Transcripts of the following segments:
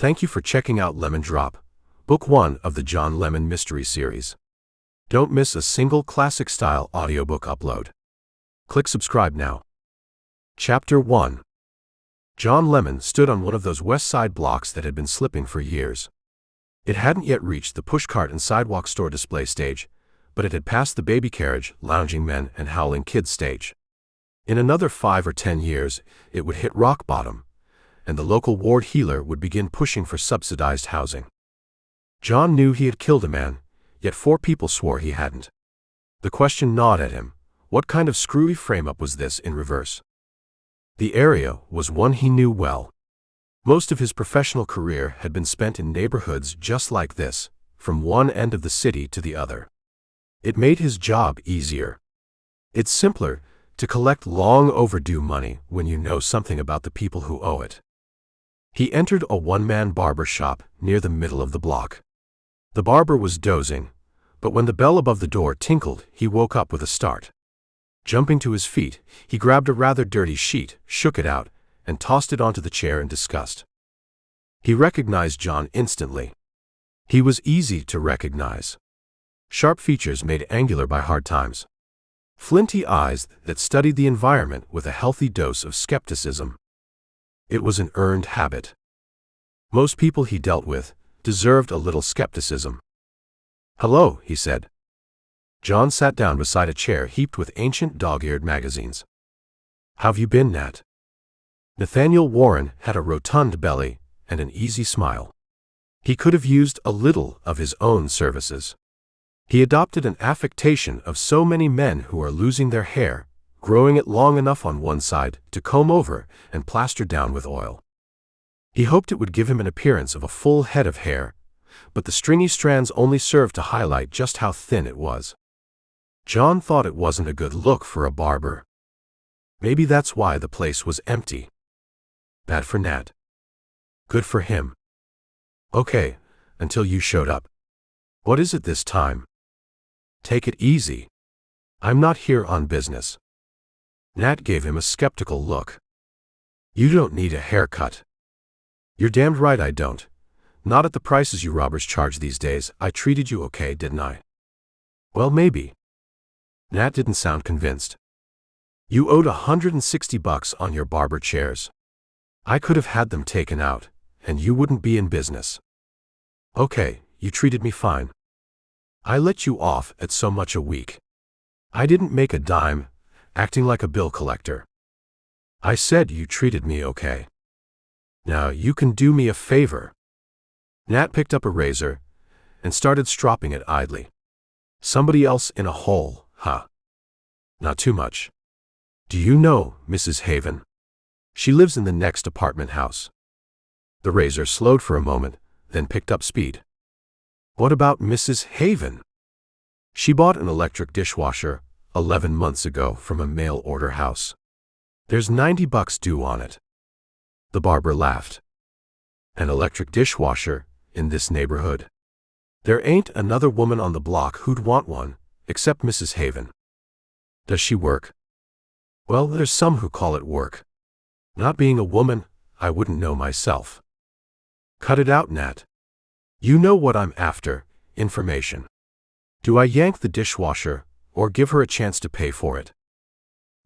Thank you for checking out Lemon Drop, Book 1 of the John Lemon Mystery Series. Don't miss a single classic-style audiobook upload. Click subscribe now. Chapter 1. John Lemon stood on one of those West Side blocks that had been slipping for years. It hadn't yet reached the pushcart and sidewalk store display stage, but it had passed the baby carriage, lounging men, and howling kids stage. In another 5 or 10 years, it would hit rock bottom, and the local ward healer would begin pushing for subsidized housing. John knew he had killed a man, yet 4 people swore he hadn't. The question gnawed at him: what kind of screwy frame-up was this in reverse? The area was one he knew well. Most of his professional career had been spent in neighborhoods just like this, from one end of the city to the other. It made his job easier. It's simpler to collect long overdue money when you know something about the people who owe it. He entered a one-man barber shop near the middle of the block. The barber was dozing, but when the bell above the door tinkled, he woke up with a start. Jumping to his feet, he grabbed a rather dirty sheet, shook it out, and tossed it onto the chair in disgust. He recognized John instantly. He was easy to recognize. Sharp features made angular by hard times. Flinty eyes that studied the environment with a healthy dose of skepticism. It was an earned habit. Most people he dealt with deserved a little skepticism. "Hello," he said. John sat down beside a chair heaped with ancient dog-eared magazines. "How've you been, Nat?" Nathaniel Warren had a rotund belly and an easy smile. He could have used a little of his own services. He adopted an affectation of so many men who are losing their hair, growing it long enough on one side to comb over and plaster down with oil. He hoped it would give him an appearance of a full head of hair, but the stringy strands only served to highlight just how thin it was. John thought it wasn't a good look for a barber. Maybe that's why the place was empty. Bad for Nat. Good for him. Okay, until you showed up. What is it this time? Take it easy. I'm not here on business. Nat gave him a skeptical look. You don't need a haircut. You're damned right I don't. Not at the prices you robbers charge these days. I treated you okay, didn't I? Well, maybe. Nat didn't sound convinced. You owed $160 on your barber chairs. I could have had them taken out, and you wouldn't be in business. Okay, you treated me fine. I let you off at so much a week. I didn't make a dime, acting like a bill collector. I said you treated me okay. Now you can do me a favor. Nat picked up a razor and started stropping it idly. Somebody else in a hole, huh? Not too much. Do you know Mrs. Haven? She lives in the next apartment house. The razor slowed for a moment, then picked up speed. What about Mrs. Haven? She bought an electric dishwasher 11 months ago from a mail-order house. There's $90 due on it. The barber laughed. An electric dishwasher in this neighborhood? There ain't another woman on the block who'd want one, except Mrs. Haven. Does she work? Well, there's some who call it work. Not being a woman, I wouldn't know myself. Cut it out, Nat. You know what I'm after, information. Do I yank the dishwasher, or give her a chance to pay for it?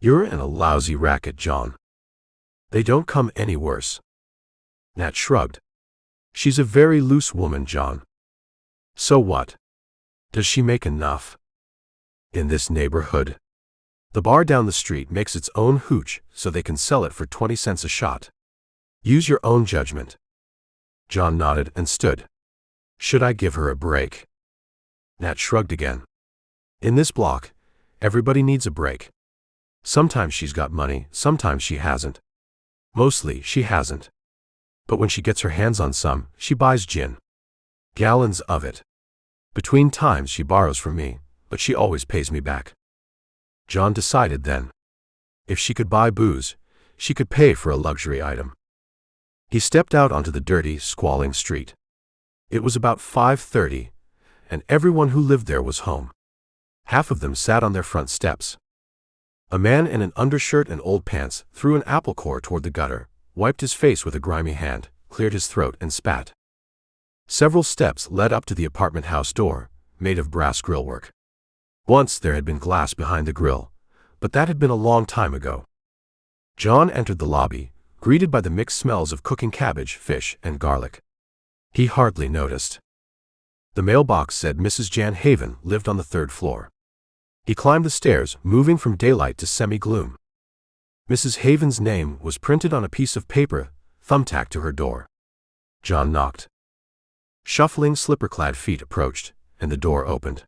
You're in a lousy racket, John. They don't come any worse. Nat shrugged. She's a very loose woman, John. So what? Does she make enough? In this neighborhood? The bar down the street makes its own hooch so they can sell it for 20 cents a shot. Use your own judgment. John nodded and stood. Should I give her a break? Nat shrugged again. In this block, everybody needs a break. Sometimes she's got money, sometimes she hasn't. Mostly, she hasn't. But when she gets her hands on some, she buys gin. Gallons of it. Between times she borrows from me, but she always pays me back. John decided then. If she could buy booze, she could pay for a luxury item. He stepped out onto the dirty, squalling street. It was about 5:30, and everyone who lived there was home. Half of them sat on their front steps. A man in an undershirt and old pants threw an apple core toward the gutter, wiped his face with a grimy hand, cleared his throat and spat. Several steps led up to the apartment house door, made of brass grillwork. Once there had been glass behind the grill, but that had been a long time ago. John entered the lobby, greeted by the mixed smells of cooking cabbage, fish, and garlic. He hardly noticed. The mailbox said Mrs. Jan Haven lived on the 3rd floor. He climbed the stairs, moving from daylight to semi-gloom. Mrs. Haven's name was printed on a piece of paper, thumbtacked to her door. John knocked. Shuffling, slipper-clad feet approached, and the door opened.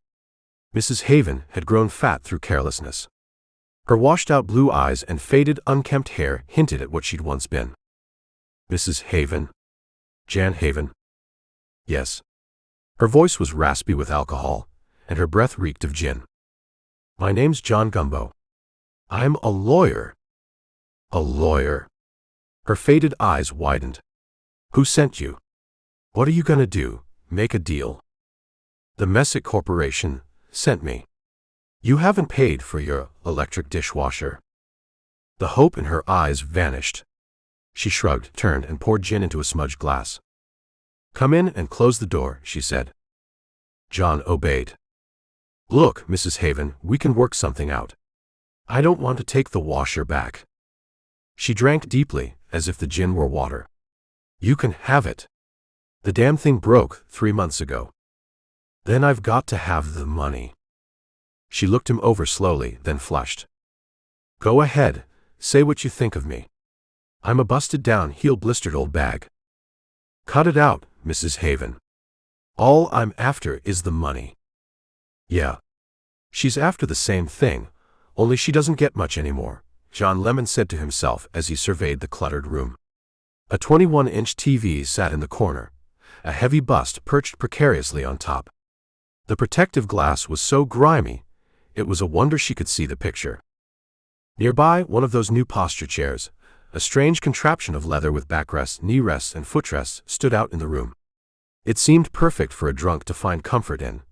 Mrs. Haven had grown fat through carelessness. Her washed-out blue eyes and faded, unkempt hair hinted at what she'd once been. Mrs. Haven? Jan Haven? Yes. Her voice was raspy with alcohol, and her breath reeked of gin. My name's John Gumbo. I'm a lawyer. A lawyer? Her faded eyes widened. Who sent you? What are you gonna do, make a deal? The Messick Corporation sent me. You haven't paid for your electric dishwasher. The hope in her eyes vanished. She shrugged, turned, and poured gin into a smudged glass. Come in and close the door, she said. John obeyed. Look, Mrs. Haven, we can work something out. I don't want to take the washer back. She drank deeply, as if the gin were water. You can have it. The damn thing broke 3 months ago. Then I've got to have the money. She looked him over slowly, then flushed. Go ahead, say what you think of me. I'm a busted-down, heel-blistered old bag. Cut it out, Mrs. Haven. All I'm after is the money. Yeah. She's after the same thing, only she doesn't get much anymore, John Lemon said to himself as he surveyed the cluttered room. A 21-inch TV sat in the corner, a heavy bust perched precariously on top. The protective glass was so grimy, it was a wonder she could see the picture. Nearby, one of those new posture chairs, a strange contraption of leather with backrests, knee rests, and footrests, stood out in the room. It seemed perfect for a drunk to find comfort in,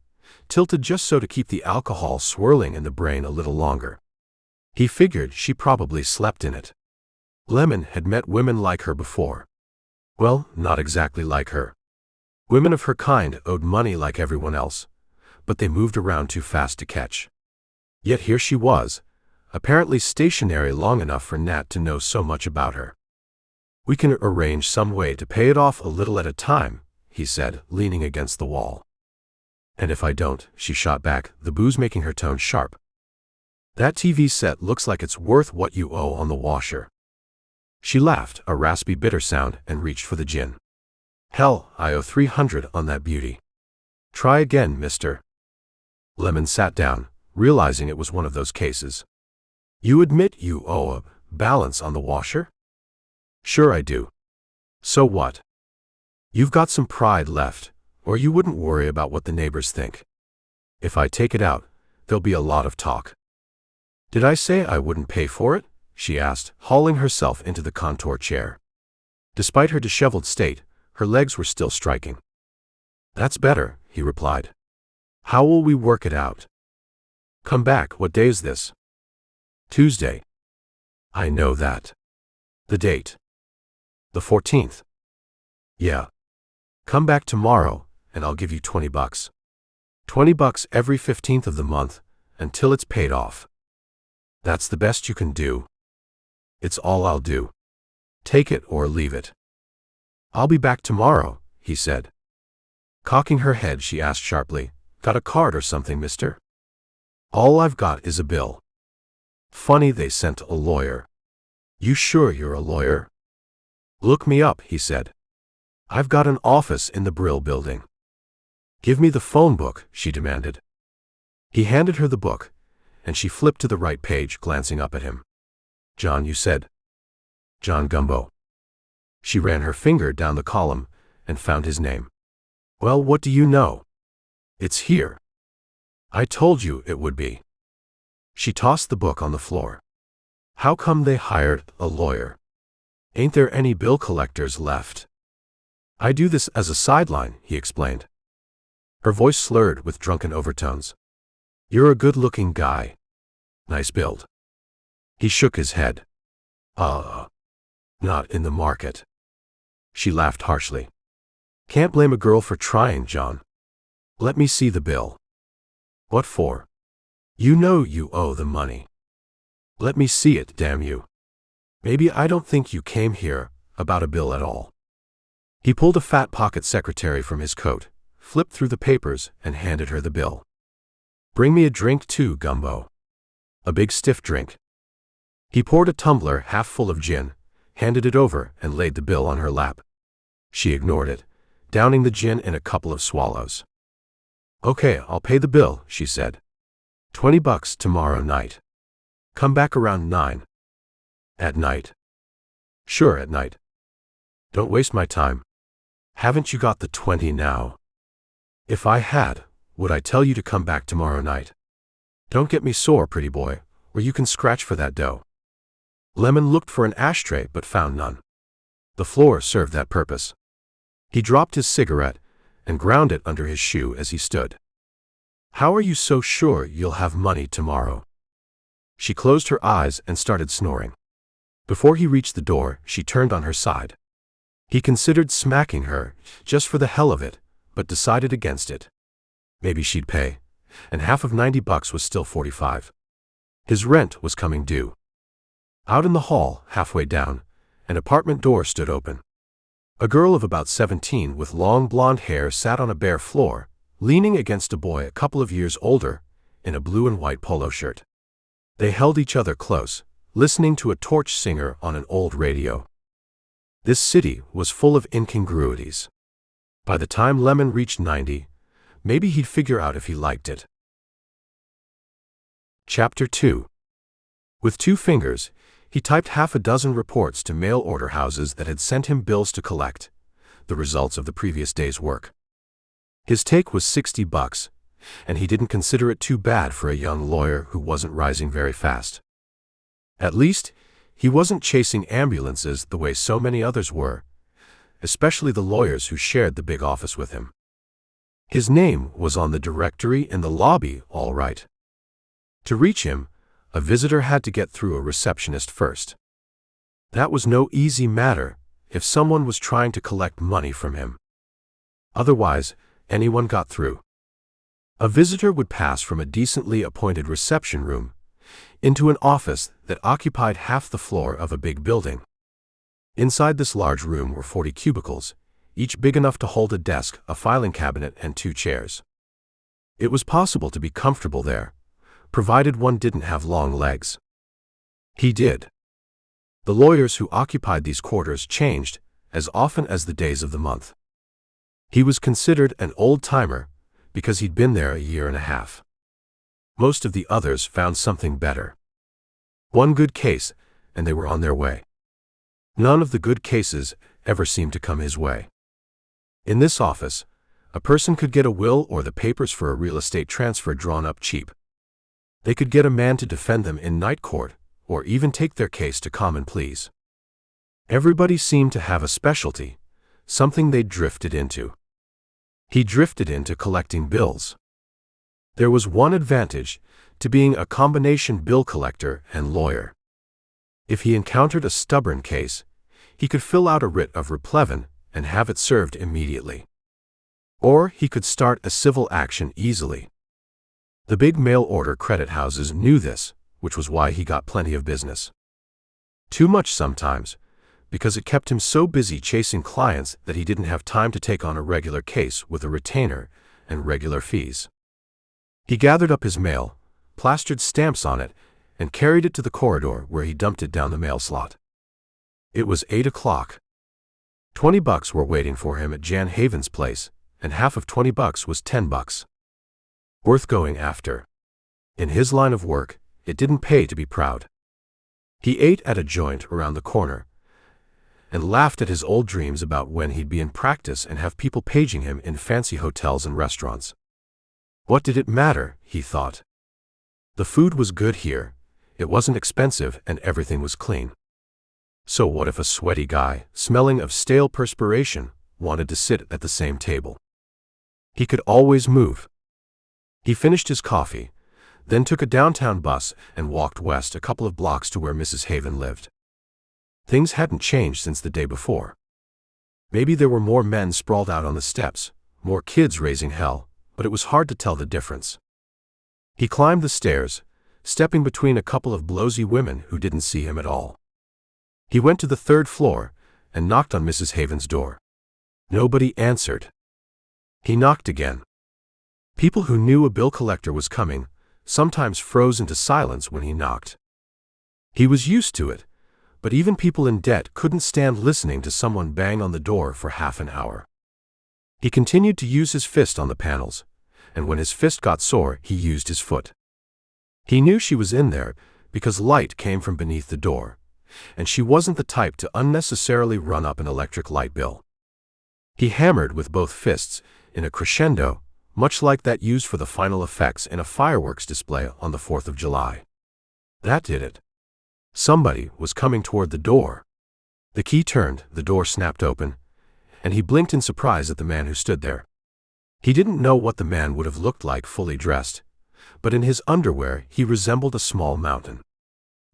tilted just so to keep the alcohol swirling in the brain a little longer. He figured she probably slept in it. Lemon had met women like her before. Well, not exactly like her. Women of her kind owed money like everyone else, but they moved around too fast to catch. Yet here she was, apparently stationary long enough for Nat to know so much about her. We can arrange some way to pay it off a little at a time, he said, leaning against the wall. And if I don't, she shot back, the booze making her tone sharp. That TV set looks like it's worth what you owe on the washer. She laughed, a raspy bitter sound, and reached for the gin. Hell, I owe $300 on that beauty. Try again, mister. Lemon sat down, realizing it was one of those cases. You admit you owe a balance on the washer? Sure I do. So what? You've got some pride left, or you wouldn't worry about what the neighbors think. If I take it out, there'll be a lot of talk. Did I say I wouldn't pay for it? She asked, hauling herself into the contour chair. Despite her disheveled state, her legs were still striking. That's better, he replied. How will we work it out? Come back, what day is this? Tuesday. I know that. The date. The 14th. Yeah. Come back tomorrow, and I'll give you $20. $20 every 15th of the month, until it's paid off. That's the best you can do. It's all I'll do. Take it or leave it. I'll be back tomorrow, he said. Cocking her head, she asked sharply, Got a card or something, mister? All I've got is a bill. Funny they sent a lawyer. You sure you're a lawyer? Look me up, he said. I've got an office in the Brill building. Give me the phone book, she demanded. He handed her the book, and she flipped to the right page, glancing up at him. John, you said? John Gumbo. She ran her finger down the column and found his name. Well, what do you know? It's here. I told you it would be. She tossed the book on the floor. How come they hired a lawyer? Ain't there any bill collectors left? I do this as a sideline, he explained. Her voice slurred with drunken overtones. You're a good-looking guy. Nice build. He shook his head. Not in the market. She laughed harshly. Can't blame a girl for trying, John. Let me see the bill. What for? You know you owe the money. Let me see it, damn you. Maybe I don't think you came here about a bill at all. He pulled a fat pocket secretary from his coat, flipped through the papers, and handed her the bill. Bring me a drink too, Gumbo. A big stiff drink. He poured a tumbler half full of gin, handed it over, and laid the bill on her lap. She ignored it, downing the gin in a couple of swallows. Okay, I'll pay the bill, she said. $20 tomorrow night. Come back around 9. At night. Sure, at night. Don't waste my time. Haven't you got the 20 now? If I had, would I tell you to come back tomorrow night? Don't get me sore, pretty boy, or you can scratch for that dough. Lemon looked for an ashtray but found none. The floor served that purpose. He dropped his cigarette and ground it under his shoe as he stood. How are you so sure you'll have money tomorrow? She closed her eyes and started snoring. Before he reached the door, she turned on her side. He considered smacking her, just for the hell of it, but decided against it. Maybe she'd pay, and half of $90 was still $45. His rent was coming due. Out in the hall, halfway down, an apartment door stood open. A girl of about 17 with long blonde hair sat on a bare floor, leaning against a boy a couple of years older, in a blue and white polo shirt. They held each other close, listening to a torch singer on an old radio. This city was full of incongruities. By the time Lemon reached 90, maybe he'd figure out if he liked it. Chapter 2. With 2 fingers, he typed half a dozen reports to mail order houses that had sent him bills to collect, the results of the previous day's work. His take was $60, and he didn't consider it too bad for a young lawyer who wasn't rising very fast. At least, he wasn't chasing ambulances the way so many others were, especially the lawyers who shared the big office with him. His name was on the directory in the lobby, all right. To reach him, a visitor had to get through a receptionist first. That was no easy matter if someone was trying to collect money from him. Otherwise, anyone got through. A visitor would pass from a decently appointed reception room into an office that occupied half the floor of a big building. Inside this large room were 40 cubicles, each big enough to hold a desk, a filing cabinet, and 2 chairs. It was possible to be comfortable there, provided one didn't have long legs. He did. The lawyers who occupied these quarters changed as often as the days of the month. He was considered an old-timer because he'd been there a year and a half. Most of the others found something better. One good case, and they were on their way. None of the good cases ever seemed to come his way. In this office, a person could get a will or the papers for a real estate transfer drawn up cheap. They could get a man to defend them in night court, or even take their case to common pleas. Everybody seemed to have a specialty, something they drifted into. He drifted into collecting bills. There was one advantage to being a combination bill collector and lawyer. If he encountered a stubborn case, he could fill out a writ of replevin and have it served immediately. Or he could start a civil action easily. The big mail-order credit houses knew this, which was why he got plenty of business. Too much sometimes, because it kept him so busy chasing clients that he didn't have time to take on a regular case with a retainer and regular fees. He gathered up his mail, plastered stamps on it, and carried it to the corridor where he dumped it down the mail slot. It was 8 o'clock. $20 were waiting for him at Jan Haven's place, and half of $20 was $10. Worth going after. In his line of work, it didn't pay to be proud. He ate at a joint around the corner, and laughed at his old dreams about when he'd be in practice and have people paging him in fancy hotels and restaurants. What did it matter, he thought. The food was good here, it wasn't expensive, and everything was clean. So what if a sweaty guy, smelling of stale perspiration, wanted to sit at the same table? He could always move. He finished his coffee, then took a downtown bus and walked west a couple of blocks to where Mrs. Haven lived. Things hadn't changed since the day before. Maybe there were more men sprawled out on the steps, more kids raising hell, but it was hard to tell the difference. He climbed the stairs, stepping between a couple of blowsy women who didn't see him at all. He went to the 3rd floor and knocked on Mrs. Haven's door. Nobody answered. He knocked again. People who knew a bill collector was coming sometimes froze into silence when he knocked. He was used to it, but even people in debt couldn't stand listening to someone bang on the door for half an hour. He continued to use his fist on the panels, and when his fist got sore, he used his foot. He knew she was in there because light came from beneath the door, and she wasn't the type to unnecessarily run up an electric light bill. He hammered with both fists in a crescendo, much like that used for the final effects in a fireworks display on the 4th of July. That did it. Somebody was coming toward the door. The key turned, the door snapped open, and he blinked in surprise at the man who stood there. He didn't know what the man would have looked like fully dressed, but in his underwear he resembled a small mountain.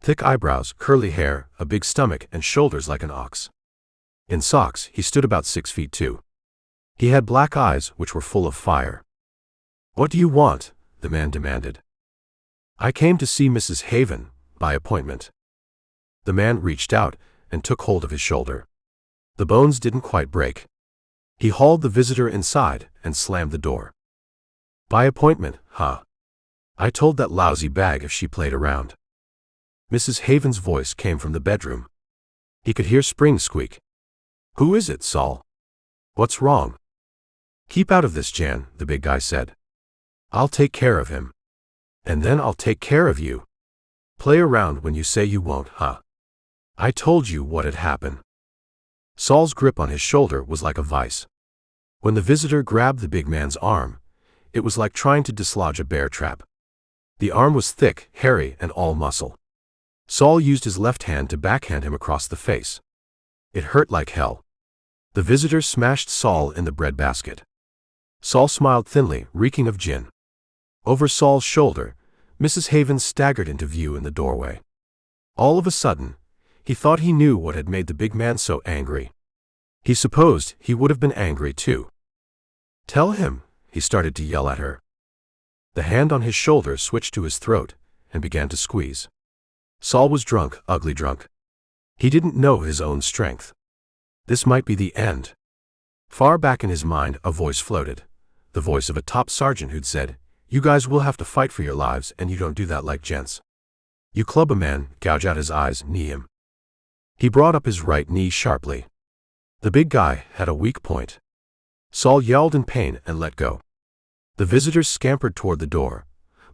Thick eyebrows, curly hair, a big stomach, and shoulders like an ox. In socks, he stood about 6 feet 2. He had black eyes which were full of fire. "What do you want?" the man demanded. "I came to see Mrs. Haven, by appointment." The man reached out and took hold of his shoulder. The bones didn't quite break. He hauled the visitor inside and slammed the door. "By appointment, huh? I told that lousy bag if she played around." Mrs. Haven's voice came from the bedroom. He could hear springs squeak. "Who is it, Saul? What's wrong?" "Keep out of this, Jan," the big guy said. "I'll take care of him. And then I'll take care of you. Play around when you say you won't, huh? I told you what'd happen." Saul's grip on his shoulder was like a vice. When the visitor grabbed the big man's arm, it was like trying to dislodge a bear trap. The arm was thick, hairy, and all muscle. Saul used his left hand to backhand him across the face. It hurt like hell. The visitor smashed Saul in the breadbasket. Saul smiled thinly, reeking of gin. Over Saul's shoulder, Mrs. Haven staggered into view in the doorway. All of a sudden, he thought he knew what had made the big man so angry. He supposed he would have been angry too. "Tell him," he started to yell at her. The hand on his shoulder switched to his throat and began to squeeze. Saul was drunk, ugly drunk. He didn't know his own strength. This might be the end. Far back in his mind, a voice floated, the voice of a top sergeant who'd said, "You guys will have to fight for your lives, and you don't do that like gents. You club a man, gouge out his eyes, knee him." He brought up his right knee sharply. The big guy had a weak point. Saul yelled in pain and let go. The visitors scampered toward the door,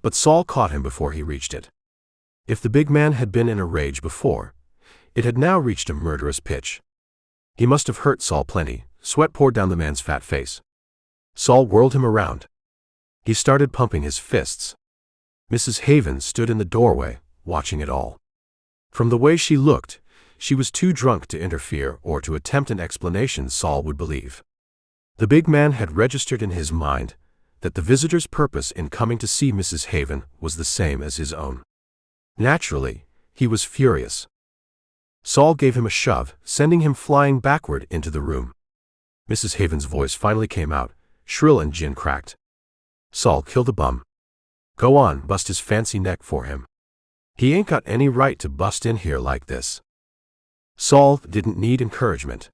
but Saul caught him before he reached it. If the big man had been in a rage before, it had now reached a murderous pitch. He must have hurt Saul plenty. Sweat poured down the man's fat face. Saul whirled him around. He started pumping his fists. Mrs. Haven stood in the doorway, watching it all. From the way she looked, she was too drunk to interfere or to attempt an explanation Saul would believe. The big man had registered in his mind that the visitor's purpose in coming to see Mrs. Haven was the same as his own. Naturally, he was furious. Saul gave him a shove, sending him flying backward into the room. Mrs. Haven's voice finally came out, shrill and gin cracked. "Saul, kill the bum. Go on, bust his fancy neck for him. He ain't got any right to bust in here like this." Saul didn't need encouragement.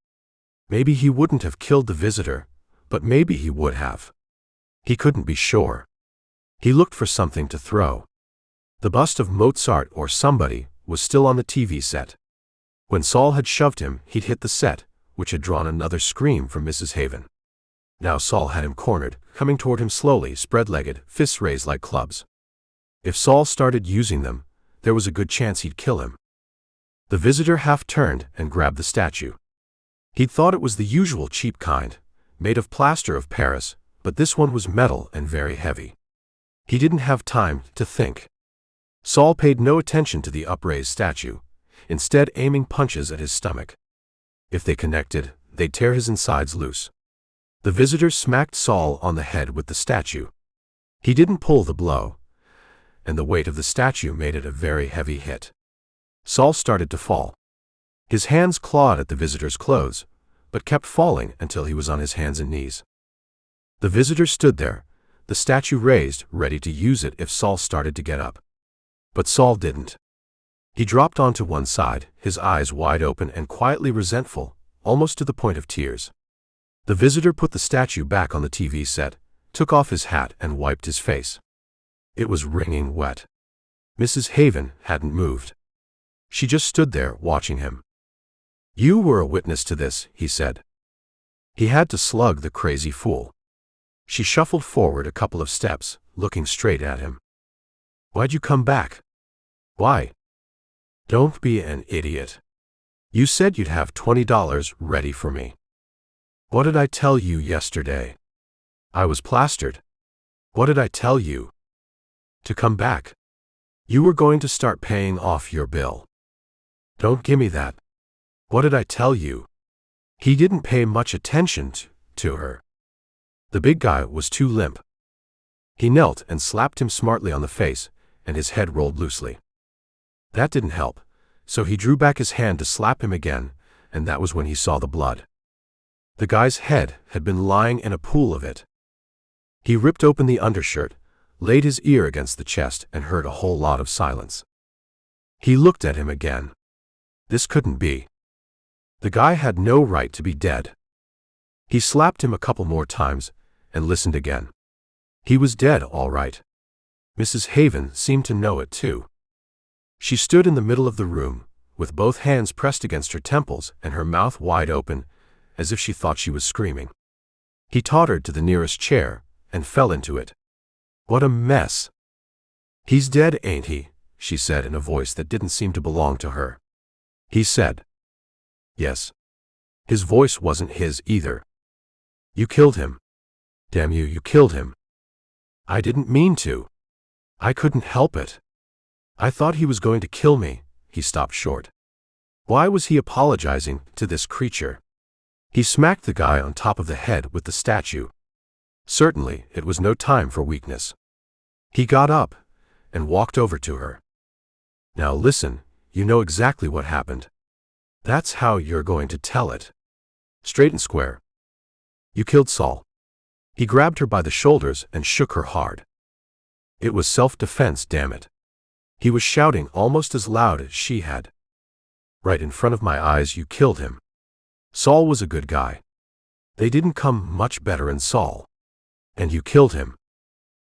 Maybe he wouldn't have killed the visitor, but maybe he would have. He couldn't be sure. He looked for something to throw. The bust of Mozart or somebody was still on the TV set. When Saul had shoved him, he'd hit the set, which had drawn another scream from Mrs. Haven. Now Saul had him cornered, coming toward him slowly, spread-legged, fists raised like clubs. If Saul started using them, there was a good chance he'd kill him. The visitor half turned and grabbed the statue. He'd thought it was the usual cheap kind, made of plaster of Paris, but this one was metal and very heavy. He didn't have time to think. Saul paid no attention to the upraised statue, instead aiming punches at his stomach. If they connected, they'd tear his insides loose. The visitor smacked Saul on the head with the statue. He didn't pull the blow, and the weight of the statue made it a very heavy hit. Saul started to fall. His hands clawed at the visitor's clothes, but kept falling until he was on his hands and knees. The visitor stood there, the statue raised, ready to use it if Saul started to get up. But Saul didn't. He dropped onto one side, his eyes wide open and quietly resentful, almost to the point of tears. The visitor put the statue back on the TV set, took off his hat and wiped his face. It was wringing wet. Mrs. Haven hadn't moved. She just stood there watching him. "You were a witness to this," he said. He had to slug the crazy fool. She shuffled forward a couple of steps, looking straight at him. "Why'd you come back?" "Why?" "Don't be an idiot. You said you'd have $20 ready for me." "What did I tell you yesterday?" "I was plastered." "What did I tell you?" "To come back. You were going to start paying off your bill." "Don't gimme that." "What did I tell you?" He didn't pay much attention to her. The big guy was too limp. He knelt and slapped him smartly on the face, and his head rolled loosely. That didn't help, so he drew back his hand to slap him again, and that was when he saw the blood. The guy's head had been lying in a pool of it. He ripped open the undershirt, laid his ear against the chest, and heard a whole lot of silence. He looked at him again. This couldn't be. The guy had no right to be dead. He slapped him a couple more times, and listened again. He was dead, all right. Mrs. Haven seemed to know it too. She stood in the middle of the room, with both hands pressed against her temples and her mouth wide open, as if she thought she was screaming. He tottered to the nearest chair, and fell into it. "What a mess." "He's dead, ain't he?" she said in a voice that didn't seem to belong to her. He said, "Yes." His voice wasn't his either. "You killed him. Damn you, you killed him." "I didn't mean to. I couldn't help it. I thought he was going to kill me." He stopped short. Why was he apologizing to this creature? He smacked the guy on top of the head with the statue. Certainly, it was no time for weakness. He got up and walked over to her. "Now listen, you know exactly what happened. That's how you're going to tell it. Straight and square. You killed Saul." He grabbed her by the shoulders and shook her hard. It was self-defense, damn it. He was shouting almost as loud as she had. "Right in front of my eyes you killed him. Saul was a good guy. They didn't come much better in Saul. And you killed him.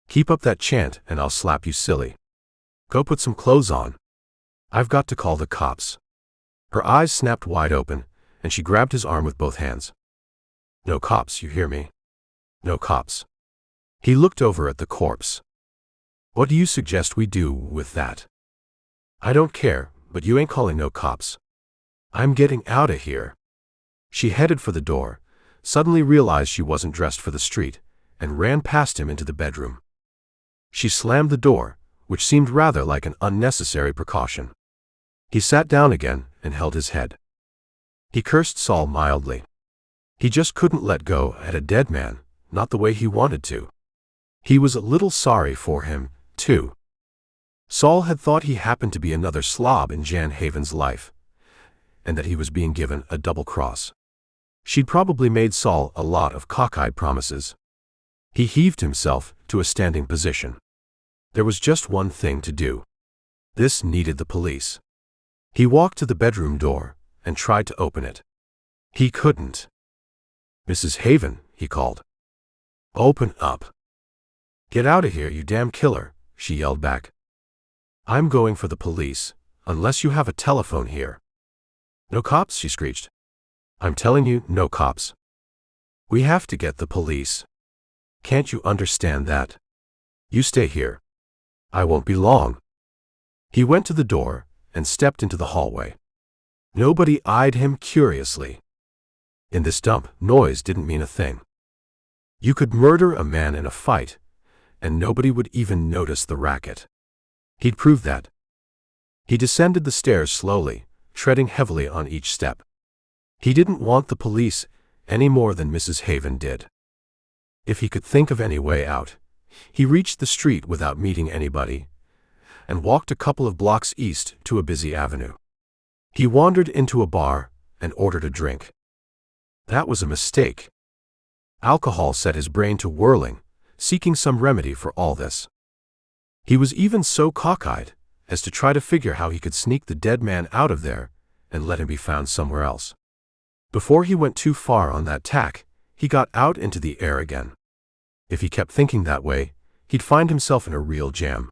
Keep up that chant and I'll slap you silly. Go put some clothes on. I've got to call the cops." Her eyes snapped wide open, and she grabbed his arm with both hands. "No cops, you hear me? No cops." He looked over at the corpse. "What do you suggest we do with that?" "I don't care, but you ain't calling no cops. I'm getting out of here." She headed for the door, suddenly realized she wasn't dressed for the street, and ran past him into the bedroom. She slammed the door, which seemed rather like an unnecessary precaution. He sat down again and held his head. He cursed Saul mildly. He just couldn't let go at a dead man, not the way he wanted to. He was a little sorry for him, too. Saul had thought he happened to be another slob in Jan Haven's life, and that he was being given a double cross. She'd probably made Saul a lot of cockeyed promises. He heaved himself to a standing position. There was just one thing to do. This needed the police. He walked to the bedroom door and tried to open it. He couldn't. "Mrs. Haven," he called. "Open up." "Get out of here, you damn killer," she yelled back. "I'm going for the police, unless you have a telephone here." "No cops," she screeched. "I'm telling you, no cops. We have to get the police. Can't you understand that? You stay here. I won't be long." He went to the door and stepped into the hallway. Nobody eyed him curiously. In this dump, noise didn't mean a thing. You could murder a man in a fight, and nobody would even notice the racket. He'd proved that. He descended the stairs slowly, treading heavily on each step. He didn't want the police any more than Mrs. Haven did. If he could think of any way out, he reached the street without meeting anybody, and walked a couple of blocks east to a busy avenue. He wandered into a bar and ordered a drink. That was a mistake. Alcohol set his brain to whirling, seeking some remedy for all this. He was even so cockeyed as to try to figure how he could sneak the dead man out of there and let him be found somewhere else. Before he went too far on that tack, he got out into the air again. If he kept thinking that way, he'd find himself in a real jam.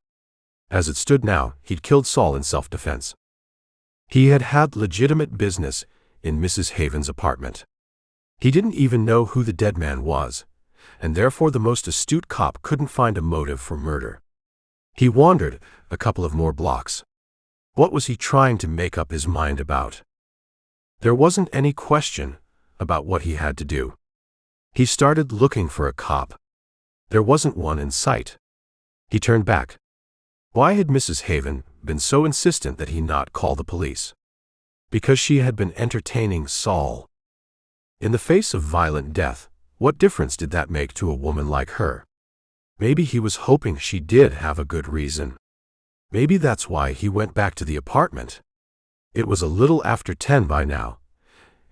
As it stood now, he'd killed Saul in self-defense. He had had legitimate business in Mrs. Haven's apartment. He didn't even know who the dead man was, and therefore the most astute cop couldn't find a motive for murder. He wandered a couple of more blocks. What was he trying to make up his mind about? There wasn't any question about what he had to do. He started looking for a cop. There wasn't one in sight. He turned back. Why had Mrs. Haven been so insistent that he not call the police? Because she had been entertaining Saul. In the face of violent death, what difference did that make to a woman like her? Maybe he was hoping she did have a good reason. Maybe that's why he went back to the apartment. It was a little after 10 by now,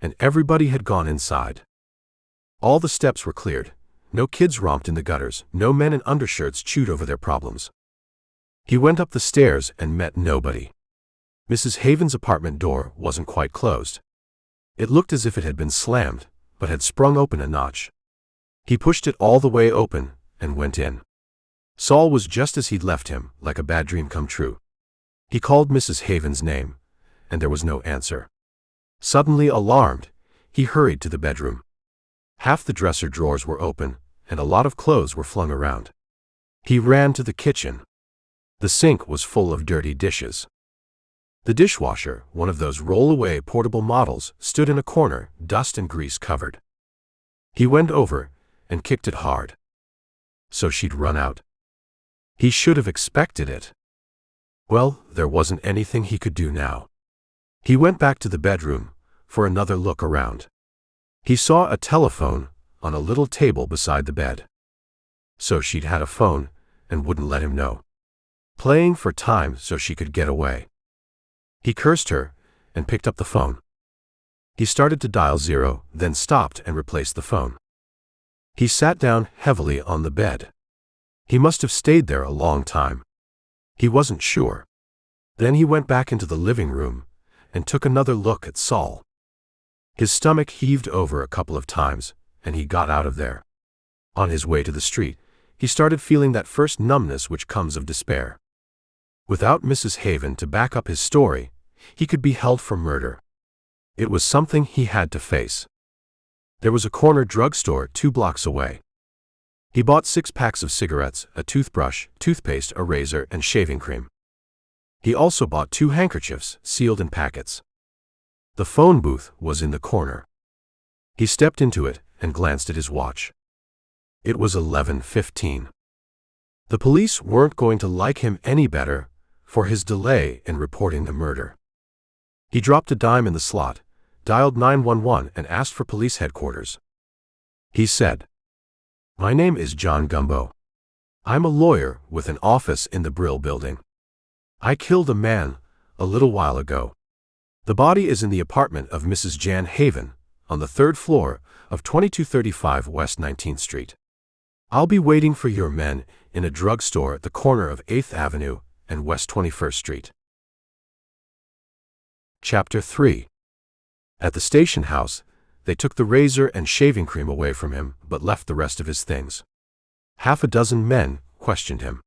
and everybody had gone inside. All the steps were cleared. No kids romped in the gutters. No men in undershirts chewed over their problems. He went up the stairs and met nobody. Mrs. Haven's apartment door wasn't quite closed. It looked as if it had been slammed, but had sprung open a notch. He pushed it all the way open and went in. Saul was just as he'd left him, like a bad dream come true. He called Mrs. Haven's name, and there was no answer. Suddenly alarmed, he hurried to the bedroom. Half the dresser drawers were open, and a lot of clothes were flung around. He ran to the kitchen. The sink was full of dirty dishes. The dishwasher, one of those roll-away portable models, stood in a corner, dust and grease covered. He went over and kicked it hard. So she'd run out. He should have expected it. Well, there wasn't anything he could do now. He went back to the bedroom for another look around. He saw a telephone on a little table beside the bed. So she'd had a phone and wouldn't let him know. Playing for time so she could get away. He cursed her and picked up the phone. He started to dial 0, then stopped and replaced the phone. He sat down heavily on the bed. He must have stayed there a long time. He wasn't sure. Then he went back into the living room and took another look at Saul. His stomach heaved over a couple of times, and he got out of there. On his way to the street, he started feeling that first numbness which comes of despair. Without Mrs. Haven to back up his story, he could be held for murder. It was something he had to face. There was a corner drugstore 2 blocks away. He bought 6 packs of cigarettes, a toothbrush, toothpaste, a razor, and shaving cream. He also bought 2 handkerchiefs, sealed in packets. The phone booth was in the corner. He stepped into it and glanced at his watch. It was 11:15. The police weren't going to like him any better for his delay in reporting the murder. He dropped a dime in the slot, dialed 911 and asked for police headquarters. He said, "My name is John Gumbo. I'm a lawyer with an office in the Brill building. I killed a man a little while ago. The body is in the apartment of Mrs. Jan Haven on the 3rd floor of 2235 West 19th Street. I'll be waiting for your men in a drugstore at the corner of 8th Avenue and West 21st Street." Chapter 3. At the station house, they took the razor and shaving cream away from him, but left the rest of his things. Half a dozen men questioned him.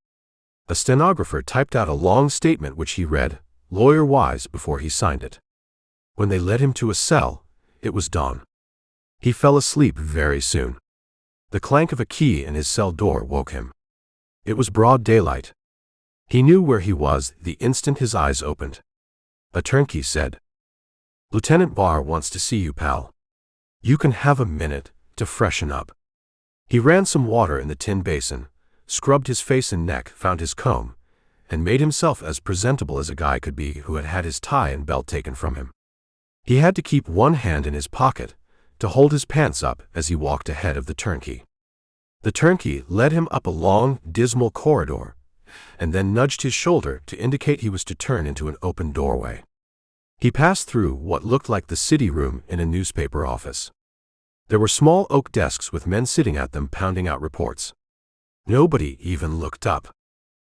A stenographer typed out a long statement which he read, lawyer-wise, before he signed it. When they led him to a cell, it was dawn. He fell asleep very soon. The clank of a key in his cell door woke him. It was broad daylight. He knew where he was the instant his eyes opened. A turnkey said, "Lieutenant Barr wants to see you, pal. You can have a minute to freshen up." He ran some water in the tin basin, scrubbed his face and neck, found his comb, and made himself as presentable as a guy could be who had had his tie and belt taken from him. He had to keep one hand in his pocket to hold his pants up as he walked ahead of the turnkey. The turnkey led him up a long, dismal corridor, and then nudged his shoulder to indicate he was to turn into an open doorway. He passed through what looked like the city room in a newspaper office. There were small oak desks with men sitting at them pounding out reports. Nobody even looked up.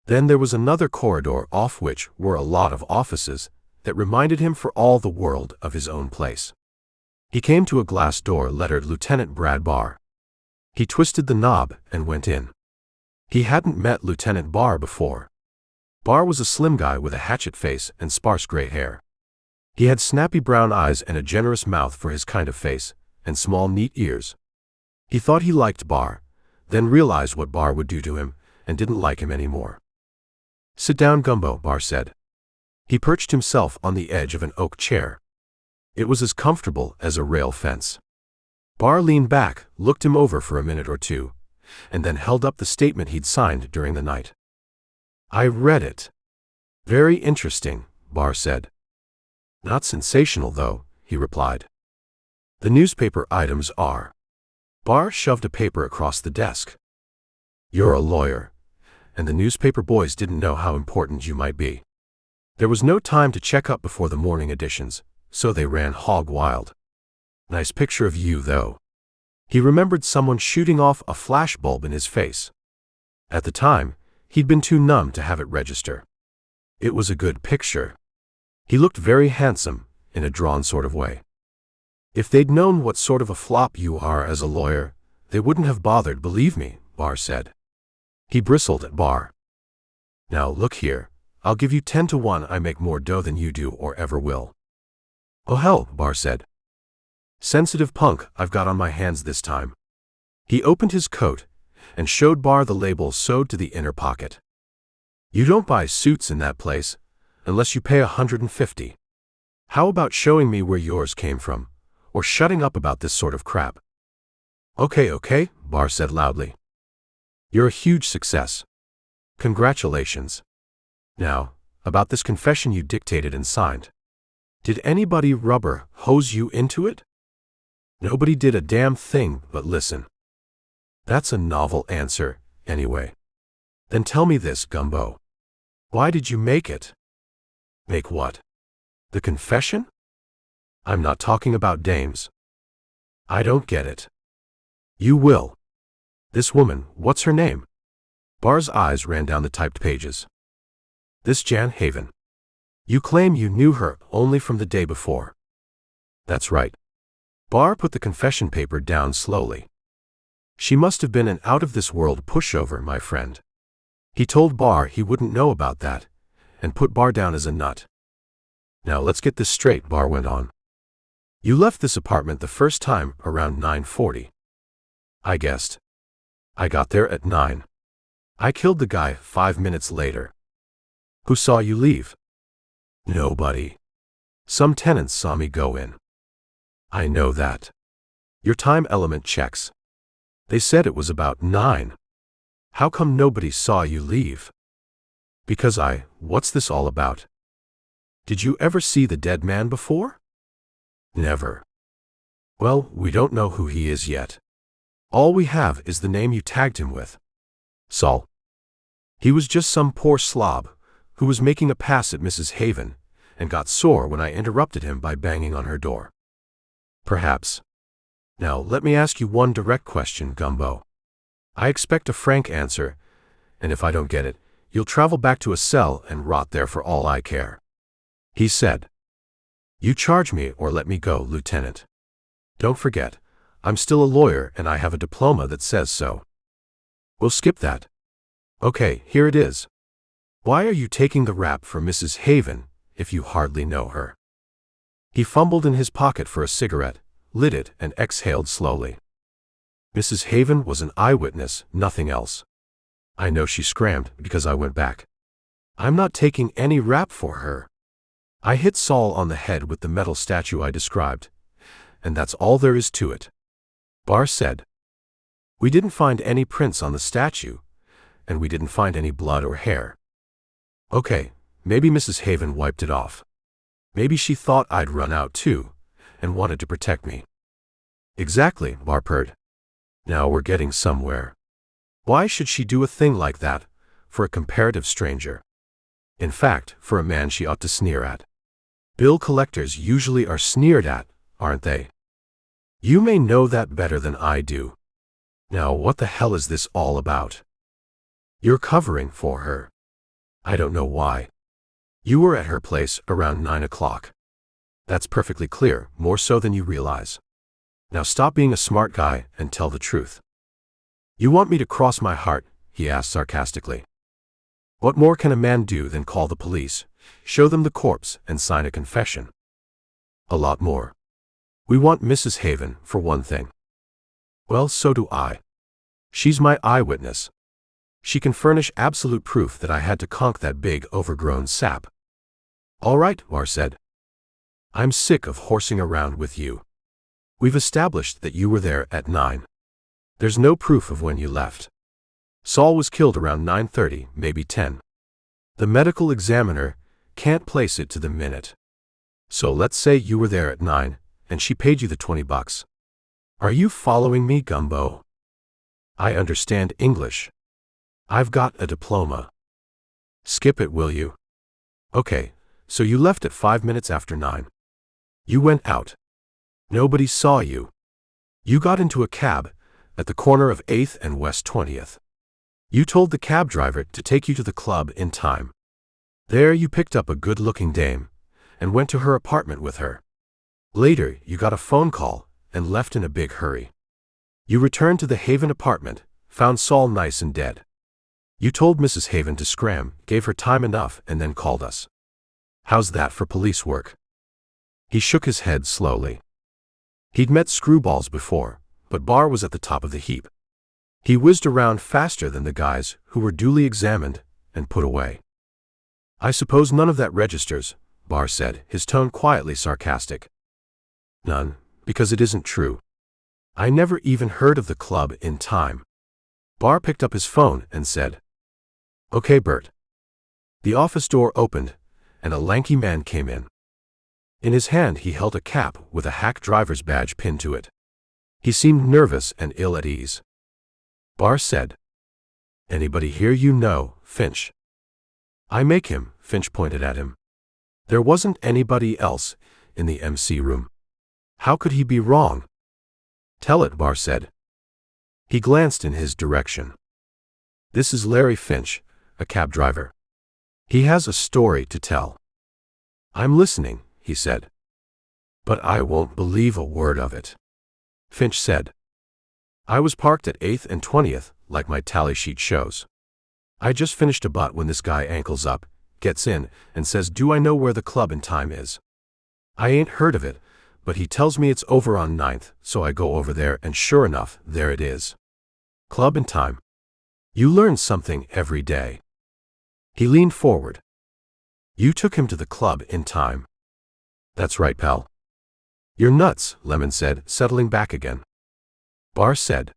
Then there was another corridor off which were a lot of offices that reminded him for all the world of his own place. He came to a glass door lettered Lieutenant Brad Barr. He twisted the knob and went in. He hadn't met Lieutenant Barr before. Barr was a slim guy with a hatchet face and sparse gray hair. He had snappy brown eyes and a generous mouth for his kind of face, and small neat ears. He thought he liked Barr, then realized what Barr would do to him, and didn't like him anymore. "Sit down, Gumbo," Barr said. He perched himself on the edge of an oak chair. It was as comfortable as a rail fence. Barr leaned back, looked him over for a minute or two, and then held up the statement he'd signed during the night. "I read it. Very interesting," Barr said. "Not sensational, though," he replied. "The newspaper items are." Barr shoved a paper across the desk. "You're a lawyer, and the newspaper boys didn't know how important you might be. There was no time to check up before the morning editions, so they ran hog wild. Nice picture of you, though." He remembered someone shooting off a flashbulb in his face. At the time, he'd been too numb to have it register. It was a good picture. He looked very handsome, in a drawn sort of way. "If they'd known what sort of a flop you are as a lawyer, they wouldn't have bothered, believe me," Barr said. He bristled at Barr. "Now look here, I'll give you 10 to 1 I make more dough than you do or ever will." "Oh hell," Barr said. "Sensitive punk I've got on my hands this time." He opened his coat and showed Barr the label sewed to the inner pocket. "You don't buy suits in that place, unless you pay $150. How about showing me where yours came from, or shutting up about this sort of crap?" Okay, Barr said loudly. "You're a huge success. Congratulations. Now, about this confession you dictated and signed. Did anybody rubber hose you into it?" "Nobody did a damn thing but listen." "That's a novel answer, anyway. Then tell me this, Gumbo. Why did you make it?" "Make what? The confession?" "I'm not talking about dames." "I don't get it." "You will. This woman, what's her name?" Barr's eyes ran down the typed pages. "This Jan Haven. You claim you knew her only from the day before." "That's right." Barr put the confession paper down slowly. "She must have been an out-of-this-world pushover, my friend." He told Barr he wouldn't know about that, and put Barr down as a nut. "Now let's get this straight," Barr went on. "You left this apartment the first time around 9:40. I guessed. I got there at 9. I killed the guy 5 minutes later. Who saw you leave?" "Nobody. Some tenants saw me go in." "I know that. Your time element checks. They said it was about 9. How come nobody saw you leave?" "Because what's this all about? Did you ever see the dead man before?" "Never." "Well, we don't know who he is yet. All we have is the name you tagged him with. Saul. He was just some poor slob who was making a pass at Mrs. Haven and got sore when I interrupted him by banging on her door." "Perhaps. Now let me ask you one direct question, Gumbo. I expect a frank answer, and if I don't get it, you'll travel back to a cell and rot there for all I care." He said. "You charge me or let me go, Lieutenant. Don't forget, I'm still a lawyer and I have a diploma that says so." "We'll skip that. Okay, here it is. Why are you taking the rap for Mrs. Haven if you hardly know her?" He fumbled in his pocket for a cigarette, lit it, and exhaled slowly. "Mrs. Haven was an eyewitness, nothing else. I know she scrammed because I went back. I'm not taking any rap for her. I hit Saul on the head with the metal statue I described, and that's all there is to it." Barr said. "We didn't find any prints on the statue, and we didn't find any blood or hair. Okay, maybe Mrs. Haven wiped it off. Maybe she thought I'd run out too, and wanted to protect me." "Exactly," Barr purred. "Now we're getting somewhere. Why should she do a thing like that for a comparative stranger? In fact, for a man she ought to sneer at. Bill collectors usually are sneered at, aren't they?" You may know that better than I do. Now what the hell is this all about? You're covering for her. I don't know why. You were at her place around 9 o'clock. That's perfectly clear, more so than you realize. Now stop being a smart guy and tell the truth. You want me to cross my heart? He asked sarcastically. What more can a man do than call the police, show them the corpse, and sign a confession? A lot more. We want Mrs. Haven, for one thing. Well, so do I. She's my eyewitness. She can furnish absolute proof that I had to conk that big, overgrown sap. All right, Bar said. I'm sick of horsing around with you. We've established that you were there at 9. There's no proof of when you left. Saul was killed around 9:30, maybe 10. The medical examiner can't place it to the minute. So let's say you were there at 9, and she paid you the $20. Are you following me, Gumbo? I understand English. I've got a diploma. Skip it, will you? Okay, so you left at 5 minutes after 9. You went out. Nobody saw you. You got into a cab at the corner of 8th and West 20th. You told the cab driver to take you to the club in time. There you picked up a good-looking dame and went to her apartment with her. Later, you got a phone call and left in a big hurry. You returned to the Haven apartment, found Saul nice and dead. You told Mrs. Haven to scram, gave her time enough, and then called us. How's that for police work? He shook his head slowly. He'd met screwballs before, but Bar was at the top of the heap. He whizzed around faster than the guys who were duly examined and put away. I suppose none of that registers, Bar said, his tone quietly sarcastic. None, because it isn't true. I never even heard of the club in time. Bar picked up his phone and said, Okay, Bert. The office door opened, and a lanky man came in. In his hand he held a cap with a hack driver's badge pinned to it. He seemed nervous and ill at ease. Bar said, Anybody here you know, Finch? I make him, Finch pointed at him. There wasn't anybody else in the MC room. How could he be wrong? Tell it, Bar said. He glanced in his direction. This is Larry Finch, a cab driver. He has a story to tell. I'm listening, he said. But I won't believe a word of it. Finch said. I was parked at 8th and 20th, like my tally sheet shows. I just finished a butt when this guy ankles up, gets in, and says, Do I know where the club in time is? I ain't heard of it, but he tells me it's over on 9th, so I go over there and sure enough, there it is. Club in time. You learn something every day. He leaned forward. You took him to the club in time. That's right, pal. You're nuts, Lemon said, settling back again. Bar said.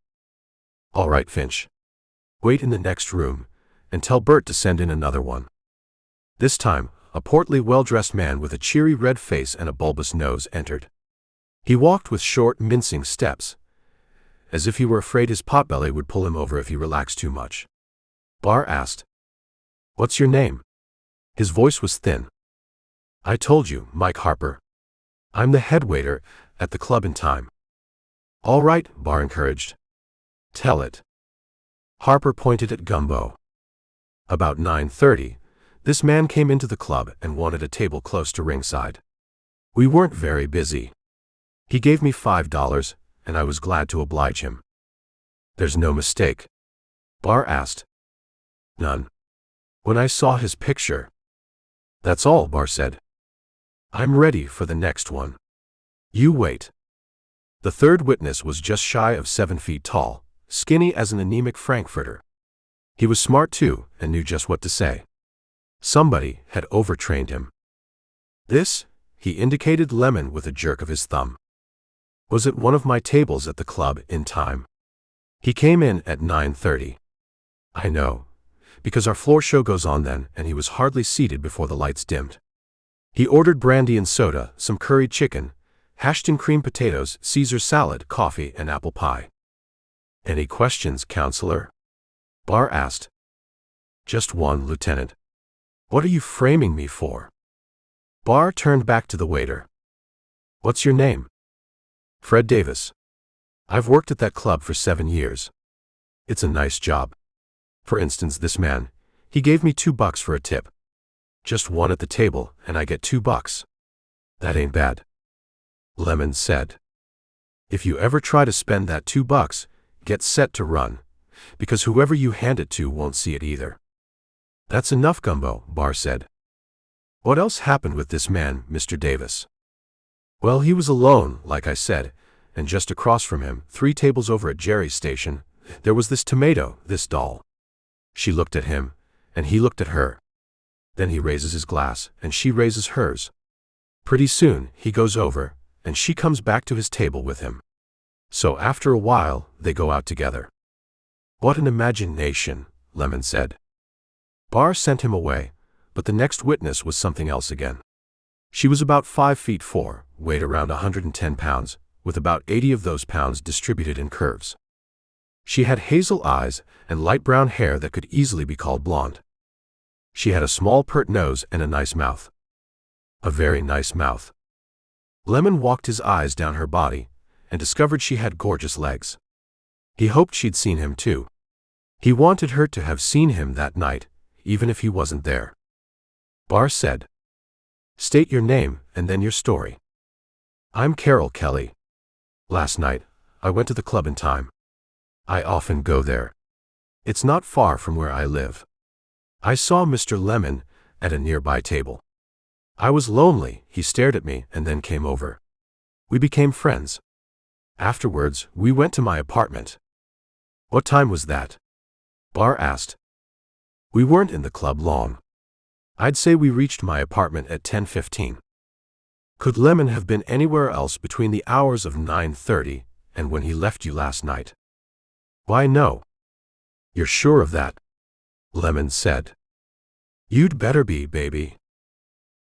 All right, Finch. Wait in the next room, and tell Bert to send in another one. This time, a portly, well-dressed man with a cheery red face and a bulbous nose entered. He walked with short, mincing steps, as if he were afraid his potbelly would pull him over if he relaxed too much. Bar asked, What's your name? His voice was thin. I told you, Mike Harper. I'm the head waiter at the club in time. All right, Bar encouraged. Tell it. Harper pointed at Gumbo. About 9:30, this man came into the club and wanted a table close to ringside. We weren't very busy. He gave me $5, and I was glad to oblige him. There's no mistake? Bar asked. None. When I saw his picture. That's all, Bar said. I'm ready for the next one. You wait. The third witness was just shy of 7 feet tall, skinny as an anemic Frankfurter. He was smart too, and knew just what to say. Somebody had overtrained him. This, he indicated Lemon with a jerk of his thumb, was at one of my tables at the club in time. He came in at 9:30. I know, because our floor show goes on then, and he was hardly seated before the lights dimmed. He ordered brandy and soda, some curried chicken, hashed and cream potatoes, Caesar salad, coffee, and apple pie. Any questions, counselor? Bar asked. Just one, Lieutenant. What are you framing me for? Bar turned back to the waiter. What's your name? Fred Davis. I've worked at that club for 7 years. It's a nice job. For instance, this man, he gave me $2 for a tip. Just one at the table, and I get $2. That ain't bad. Lemon said. If you ever try to spend that $2, get set to run, because whoever you hand it to won't see it either. That's enough, Gumbo, Bar said. What else happened with this man, Mr. Davis? Well, he was alone, like I said, and just across from him, 3 tables over at Jerry's station, there was this tomato, this doll. She looked at him, and he looked at her. Then he raises his glass, and she raises hers. Pretty soon, he goes over, and she comes back to his table with him. So after a while, they go out together. What an imagination, Lemon said. Bar sent him away, but the next witness was something else again. She was about 5'4", weighed around 110 pounds, with about 80 of those pounds distributed in curves. She had hazel eyes and light brown hair that could easily be called blonde. She had a small pert nose and a nice mouth. A very nice mouth. Lemon walked his eyes down her body and discovered she had gorgeous legs. He hoped she'd seen him too. He wanted her to have seen him that night, even if he wasn't there. Bar said, "State your name and then your story." "I'm Carol Kelly. Last night, I went to the club in time. I often go there. It's not far from where I live. I saw Mr. Lemon at a nearby table. I was lonely, he stared at me and then came over. We became friends. Afterwards, we went to my apartment." "What time was that?" Bar asked. "We weren't in the club long. I'd say we reached my apartment at 10:15. "Could Lemon have been anywhere else between the hours of 9:30 and when he left you last night?" "Why, no." "You're sure of that?" Lemon said. "You'd better be, baby."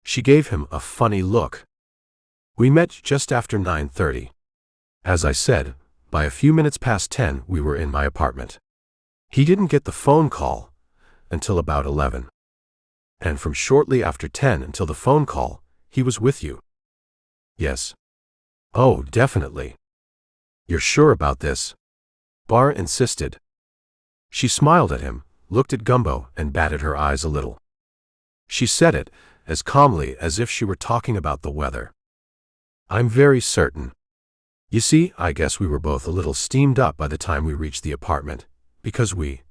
She gave him a funny look. "We met just after 9:30. As I said, by a few minutes past 10 we were in my apartment. He didn't get the phone call until about 11. And from shortly after 10 until the phone call, he was with you." "Yes." "Oh, definitely." "You're sure about this?" Bar insisted. She smiled at him, looked at Gumbo, and batted her eyes a little. She said it as calmly as if she were talking about the weather. "I'm very certain. You see, I guess we were both a little steamed up by the time we reached the apartment, because we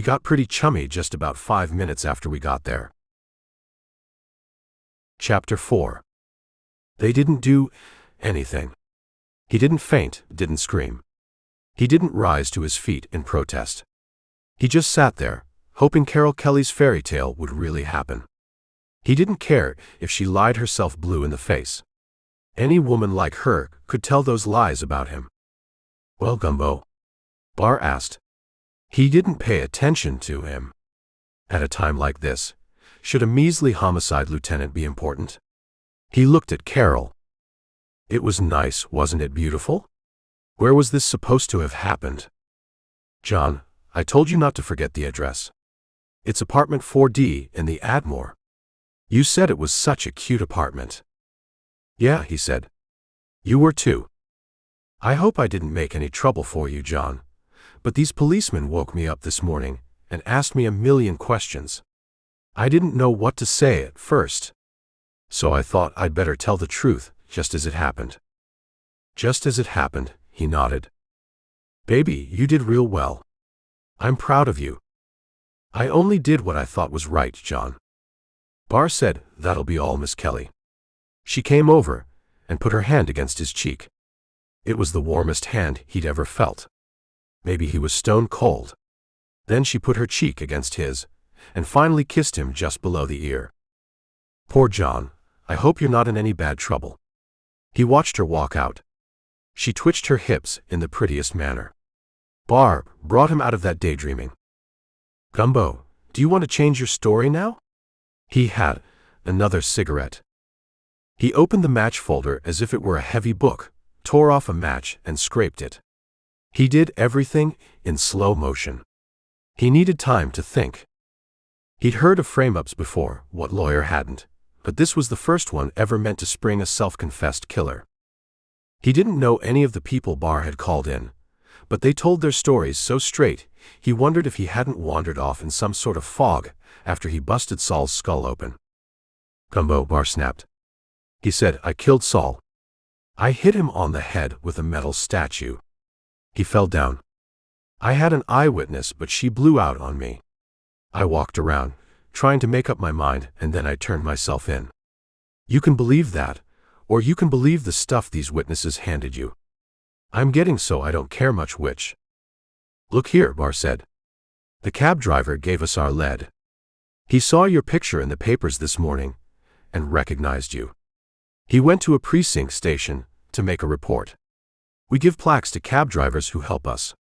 got pretty chummy just about 5 minutes after we got there." Chapter 4. They didn't do anything. He didn't faint, didn't scream. He didn't rise to his feet in protest. He just sat there, hoping Carol Kelly's fairy tale would really happen. He didn't care if she lied herself blue in the face. Any woman like her could tell those lies about him. "Well, Gumbo?" Bar asked. He didn't pay attention to him. At a time like this, should a measly homicide lieutenant be important? He looked at Carol. "It was nice, wasn't it beautiful? Where was this supposed to have happened?" "John, I told you not to forget the address. It's apartment 4D in the Admore. You said it was such a cute apartment." "Yeah," he said. "You were too. I hope I didn't make any trouble for you, John, but these policemen woke me up this morning and asked me a million questions. I didn't know what to say at first, so I thought I'd better tell the truth just as it happened." "Just as it happened," he nodded. "Baby, you did real well. I'm proud of you." "I only did what I thought was right, John." Bar said, "That'll be all, Miss Kelly." She came over and put her hand against his cheek. It was the warmest hand he'd ever felt. Maybe he was stone cold. Then she put her cheek against his and finally kissed him just below the ear. "Poor John, I hope you're not in any bad trouble." He watched her walk out. She twitched her hips in the prettiest manner. Bar brought him out of that daydreaming. "Gumbo, do you want to change your story now?" He had another cigarette. He opened the match folder as if it were a heavy book, tore off a match and scraped it. He did everything in slow motion. He needed time to think. He'd heard of frame-ups before, what lawyer hadn't, but this was the first one ever meant to spring a self-confessed killer. He didn't know any of the people Bar had called in, but they told their stories so straight, he wondered if he hadn't wandered off in some sort of fog after he busted Saul's skull open. "Gumbo," Bar snapped. He said, "I killed Saul. I hit him on the head with a metal statue. He fell down. I had an eyewitness, but she blew out on me. I walked around, trying to make up my mind, and then I turned myself in. You can believe that, or you can believe the stuff these witnesses handed you. I'm getting so I don't care much which." "Look here," Bar said. "The cab driver gave us our lead. He saw your picture in the papers this morning and recognized you. He went to a precinct station to make a report. We give plaques to cab drivers who help us.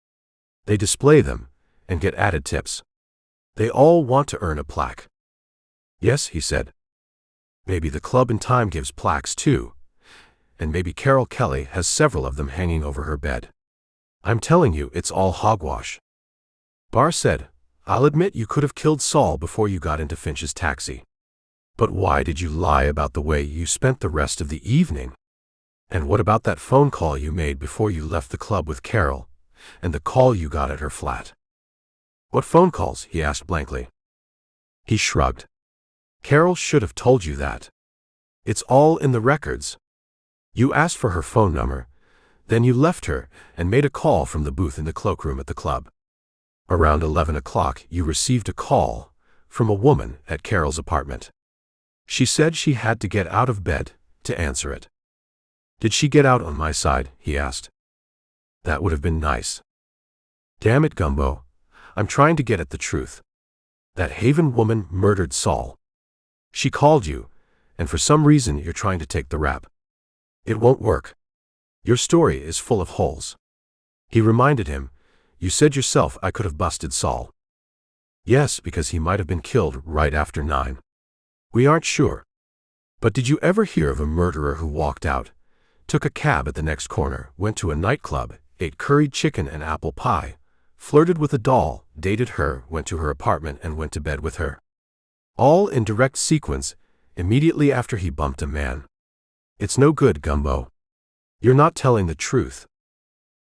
They display them and get added tips. They all want to earn a plaque." "Yes," he said. "Maybe the club in time gives plaques too, and maybe Carol Kelly has several of them hanging over her bed. I'm telling you, it's all hogwash." Bar said, "I'll admit you could have killed Saul before you got into Finch's taxi. But why did you lie about the way you spent the rest of the evening? And what about that phone call you made before you left the club with Carol, and the call you got at her flat?" "What phone calls?" he asked blankly. He shrugged. "Carol should have told you that. It's all in the records. You asked for her phone number, then you left her and made a call from the booth in the cloakroom at the club. Around 11 o'clock, you received a call from a woman at Carol's apartment. She said she had to get out of bed to answer it. Did she get out on my side?" he asked. "That would have been nice." "Damn it, Gumbo. I'm trying to get at the truth. That Haven woman murdered Saul. She called you, and for some reason you're trying to take the rap. It won't work. Your story is full of holes." He reminded him, "You said yourself I could have busted Saul." "Yes, because he might have been killed right after 9. We aren't sure. But did you ever hear of a murderer who walked out, took a cab at the next corner, went to a nightclub, ate curried chicken and apple pie, flirted with a doll, dated her, went to her apartment, and went to bed with her? All in direct sequence, immediately after he bumped a man. It's no good, Gumbo. You're not telling the truth."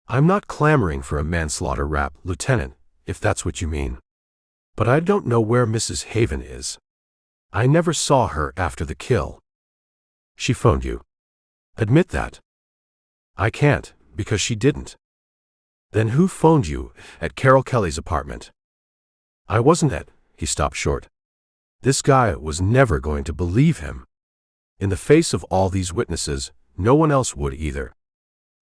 "I'm not clamoring for a manslaughter rap, Lieutenant, if that's what you mean. But I don't know where Mrs. Haven is. I never saw her after the kill." "She phoned you. Admit that." "I can't, because she didn't." "Then who phoned you at Carol Kelly's apartment?" "I wasn't at—" He stopped short. This guy was never going to believe him. In the face of all these witnesses, no one else would either.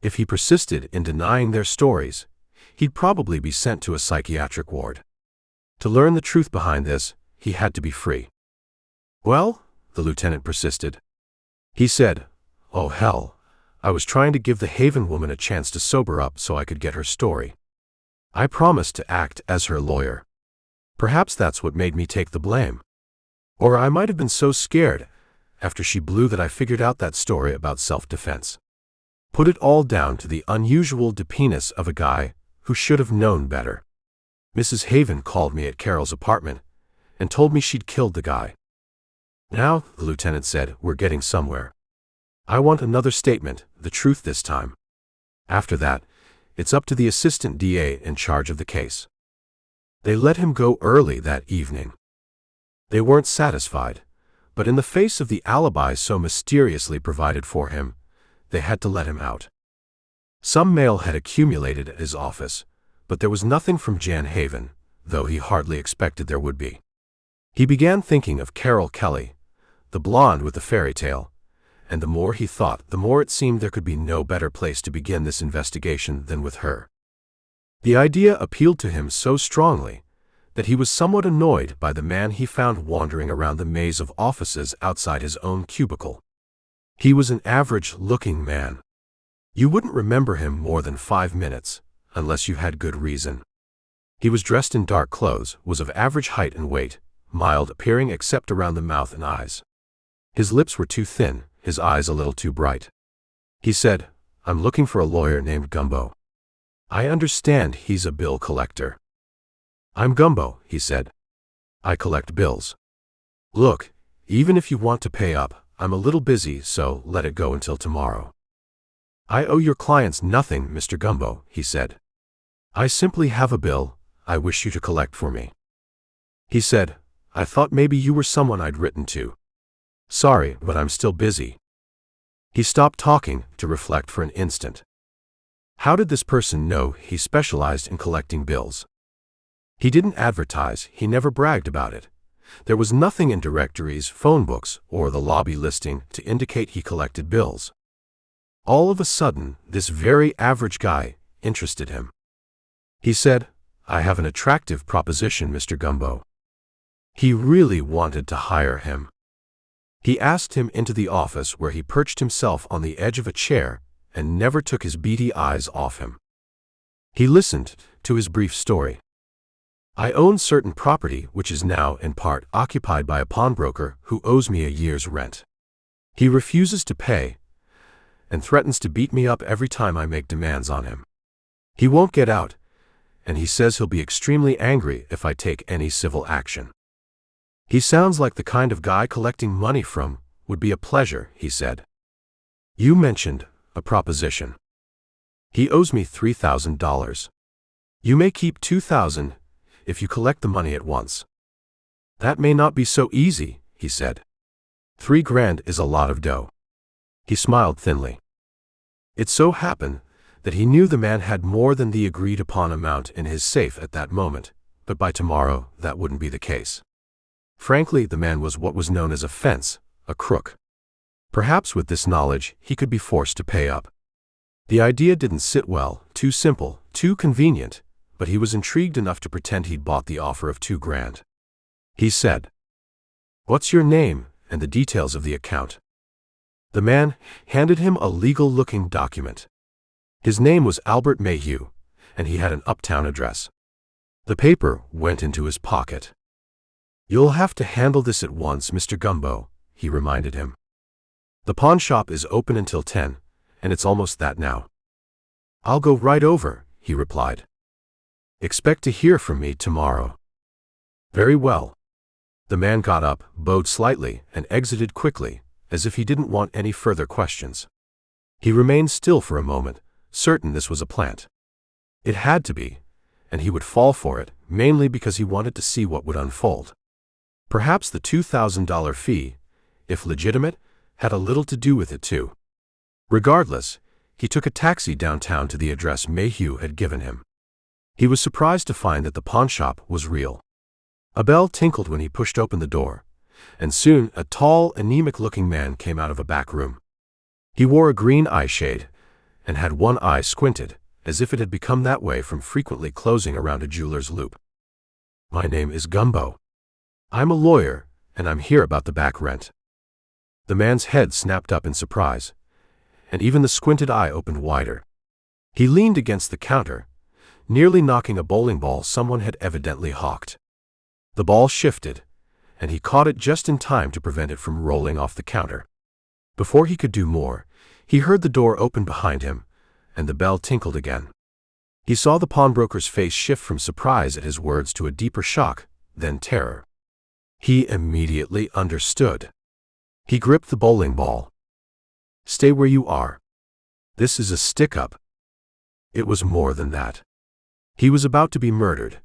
If he persisted in denying their stories, he'd probably be sent to a psychiatric ward. To learn the truth behind this, he had to be free. "Well," the lieutenant persisted. He said, "Oh hell, I was trying to give the Haven woman a chance to sober up so I could get her story. I promised to act as her lawyer. Perhaps that's what made me take the blame. Or I might have been so scared after she blew that I figured out that story about self-defense. Put it all down to the unusual deepness of a guy who should have known better. Mrs. Haven called me at Carol's apartment and told me she'd killed the guy. Now," the lieutenant said, "we're getting somewhere. I want another statement, the truth this time. After that, it's up to the assistant DA in charge of the case." They let him go early that evening. They weren't satisfied, but in the face of the alibi so mysteriously provided for him, they had to let him out. Some mail had accumulated at his office, but there was nothing from Jan Haven, though he hardly expected there would be. He began thinking of Carol Kelly, the blonde with the fairy tale, and the more he thought, the more it seemed there could be no better place to begin this investigation than with her. The idea appealed to him so strongly that he was somewhat annoyed by the man he found wandering around the maze of offices outside his own cubicle. He was an average-looking man. You wouldn't remember him more than 5 minutes, unless you had good reason. He was dressed in dark clothes, was of average height and weight, mild appearing except around the mouth and eyes. His lips were too thin, his eyes a little too bright. He said, "I'm looking for a lawyer named Gumbo. I understand he's a bill collector." "I'm Gumbo," he said. "I collect bills. Look, even if you want to pay up, I'm a little busy, so let it go until tomorrow." "I owe your clients nothing, Mr. Gumbo," he said. "I simply have a bill I wish you to collect for me." He said, "I thought maybe you were someone I'd written to. Sorry, but I'm still busy." He stopped talking to reflect for an instant. How did this person know he specialized in collecting bills? He didn't advertise, he never bragged about it. There was nothing in directories, phone books, or the lobby listing to indicate he collected bills. All of a sudden, this very average guy interested him. He said, "I have an attractive proposition, Mr. Gumbo." He really wanted to hire him. He asked him into the office where he perched himself on the edge of a chair and never took his beady eyes off him. He listened to his brief story. "I own certain property which is now, in part, occupied by a pawnbroker who owes me a year's rent. He refuses to pay and threatens to beat me up every time I make demands on him. He won't get out, and he says he'll be extremely angry if I take any civil action. He sounds like the kind of guy collecting money from would be a pleasure," he said. "You mentioned a proposition. He owes me $3,000. You may keep $2,000 if you collect the money at once." "That may not be so easy," he said. $3,000 is a lot of dough." He smiled thinly. It so happened that he knew the man had more than the agreed-upon amount in his safe at that moment, but by tomorrow that wouldn't be the case. Frankly, the man was what was known as a fence, a crook. Perhaps with this knowledge, he could be forced to pay up. The idea didn't sit well, too simple, too convenient, but he was intrigued enough to pretend he'd bought the offer of $2,000. He said, "What's your name and the details of the account?" The man handed him a legal-looking document. His name was Albert Mayhew, and he had an uptown address. The paper went into his pocket. "You'll have to handle this at once, Mr. Gumbo," he reminded him. "The pawn shop is open until 10, and it's almost that now." "I'll go right over," he replied. "Expect to hear from me tomorrow." "Very well." The man got up, bowed slightly, and exited quickly, as if he didn't want any further questions. He remained still for a moment, certain this was a plant. It had to be, and he would fall for it, mainly because he wanted to see what would unfold. Perhaps the $2,000 fee, if legitimate, had a little to do with it too. Regardless, he took a taxi downtown to the address Mayhew had given him. He was surprised to find that the pawnshop was real. A bell tinkled when he pushed open the door, and soon a tall, anemic-looking man came out of a back room. He wore a green eye shade and had one eye squinted, as if it had become that way from frequently closing around a jeweler's loop. "My name is Gumbo. I'm a lawyer, and I'm here about the back rent." The man's head snapped up in surprise, and even the squinted eye opened wider. He leaned against the counter, nearly knocking a bowling ball someone had evidently hawked. The ball shifted, and he caught it just in time to prevent it from rolling off the counter. Before he could do more, he heard the door open behind him, and the bell tinkled again. He saw the pawnbroker's face shift from surprise at his words to a deeper shock, then terror. He immediately understood. He gripped the bowling ball. "Stay where you are. This is a stick-up." It was more than that. He was about to be murdered,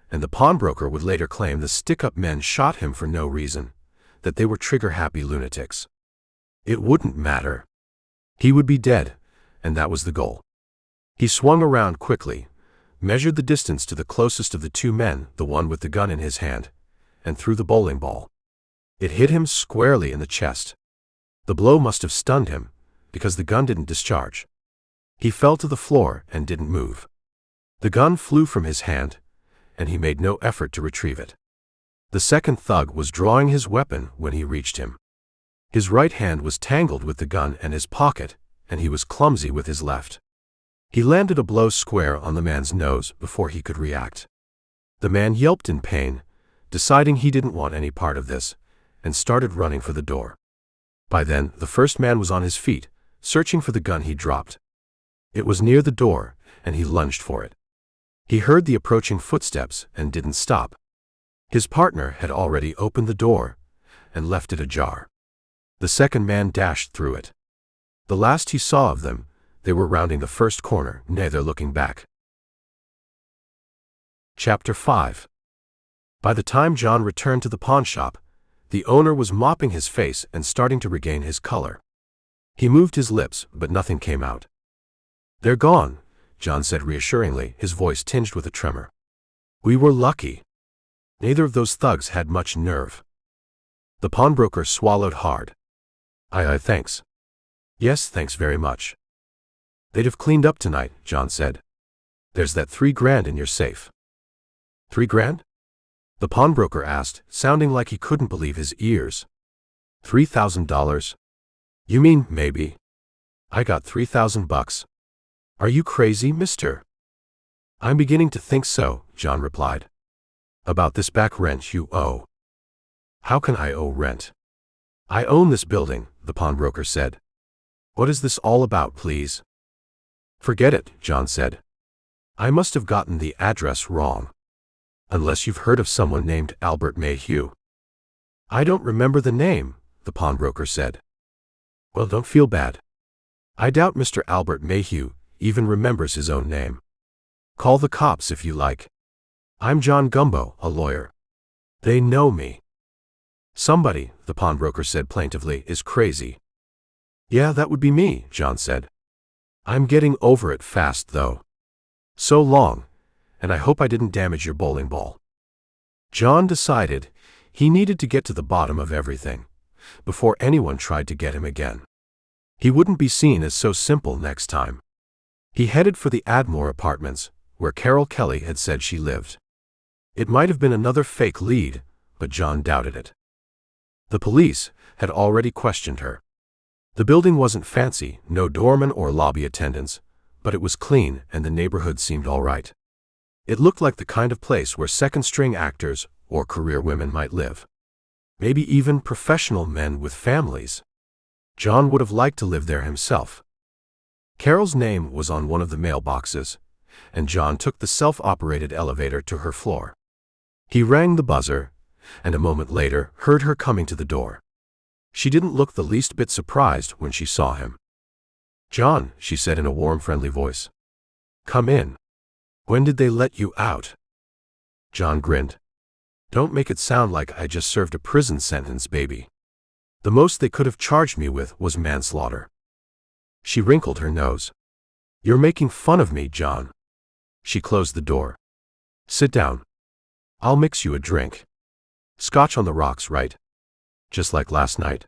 and the pawnbroker would later claim the stick-up men shot him for no reason, that they were trigger-happy lunatics. It wouldn't matter. He would be dead, and that was the goal. He swung around quickly, measured the distance to the closest of the two men, the one with the gun in his hand, and threw the bowling ball. It hit him squarely in the chest. The blow must have stunned him, because the gun didn't discharge. He fell to the floor and didn't move. The gun flew from his hand, and he made no effort to retrieve it. The second thug was drawing his weapon when he reached him. His right hand was tangled with the gun and his pocket, and he was clumsy with his left. He landed a blow square on the man's nose before he could react. The man yelped in pain, deciding he didn't want any part of this, and started running for the door. By then, the first man was on his feet, searching for the gun he dropped. It was near the door, and he lunged for it. He heard the approaching footsteps and didn't stop. His partner had already opened the door and left it ajar. The second man dashed through it. The last he saw of them, They were rounding the first corner, neither looking back. Chapter 5. By the time John returned to the pawnshop, the owner was mopping his face and starting to regain his color. He moved his lips, but nothing came out. "They're gone," John said reassuringly, his voice tinged with a tremor. "We were lucky. Neither of those thugs had much nerve." The pawnbroker swallowed hard. Aye, thanks. Yes, thanks very much. They'd have cleaned up tonight," John said. "There's that $3,000 in your safe." $3,000? The pawnbroker asked, sounding like he couldn't believe his ears. $3,000? You mean, maybe? I got $3,000. Are you crazy, mister? I'm beginning to think so, John replied. About this back rent you owe. How can I owe rent? I own this building, the pawnbroker said. What is this all about, please? Forget it, John said. I must have gotten the address wrong. Unless you've heard of someone named Albert Mayhew. I don't remember the name, the pawnbroker said. Well, don't feel bad. I doubt Mr. Albert Mayhew even remembers his own name. Call the cops if you like. I'm John Gumbo, a lawyer. They know me. Somebody, the pawnbroker said plaintively, is crazy. Yeah, that would be me, John said. I'm getting over it fast, though. So long, and I hope I didn't damage your bowling ball. John decided he needed to get to the bottom of everything before anyone tried to get him again. He wouldn't be seen as so simple next time. He headed for the Admore apartments, where Carol Kelly had said she lived. It might have been another fake lead, but John doubted it. The police had already questioned her. The building wasn't fancy, no doorman or lobby attendants, but it was clean and the neighborhood seemed all right. It looked like the kind of place where second-string actors or career women might live. Maybe even professional men with families. John would have liked to live there himself. Carol's name was on one of the mailboxes, and John took the self-operated elevator to her floor. He rang the buzzer, and a moment later heard her coming to the door. She didn't look the least bit surprised when she saw him. John, she said in a warm, friendly voice. Come in. When did they let you out? John grinned. Don't make it sound like I just served a prison sentence, baby. The most they could have charged me with was manslaughter. She wrinkled her nose. You're making fun of me, John. She closed the door. Sit down. I'll mix you a drink. Scotch on the rocks, right? Just like last night.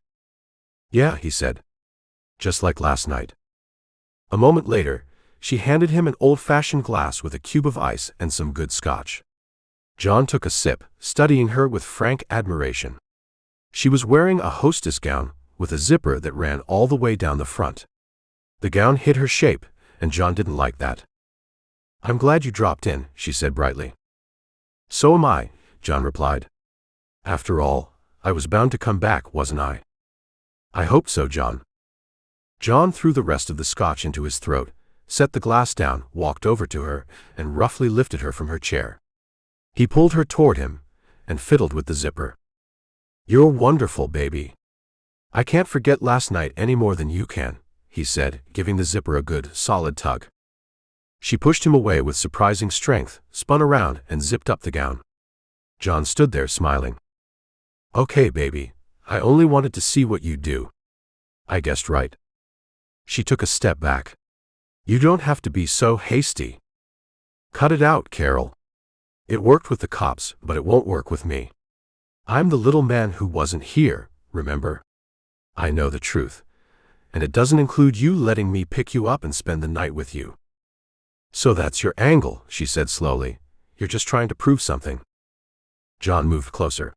Yeah, he said. Just like last night. A moment later, she handed him an old-fashioned glass with a cube of ice and some good scotch. John took a sip, studying her with frank admiration. She was wearing a hostess gown with a zipper that ran all the way down the front. The gown hid her shape, and John didn't like that. I'm glad you dropped in, she said brightly. So am I, John replied. After all, I was bound to come back, wasn't I? I hope so, John. John threw the rest of the scotch into his throat, set the glass down, walked over to her, and roughly lifted her from her chair. He pulled her toward him and fiddled with the zipper. You're wonderful, baby. I can't forget last night any more than you can, he said, giving the zipper a good, solid tug. She pushed him away with surprising strength, spun around, and zipped up the gown. John stood there smiling. Okay, baby, I only wanted to see what you'd do. I guessed right. She took a step back. You don't have to be so hasty. Cut it out, Carol. It worked with the cops, but it won't work with me. I'm the little man who wasn't here, remember? I know the truth, and it doesn't include you letting me pick you up and spend the night with you. So that's your angle, she said slowly. You're just trying to prove something. John moved closer.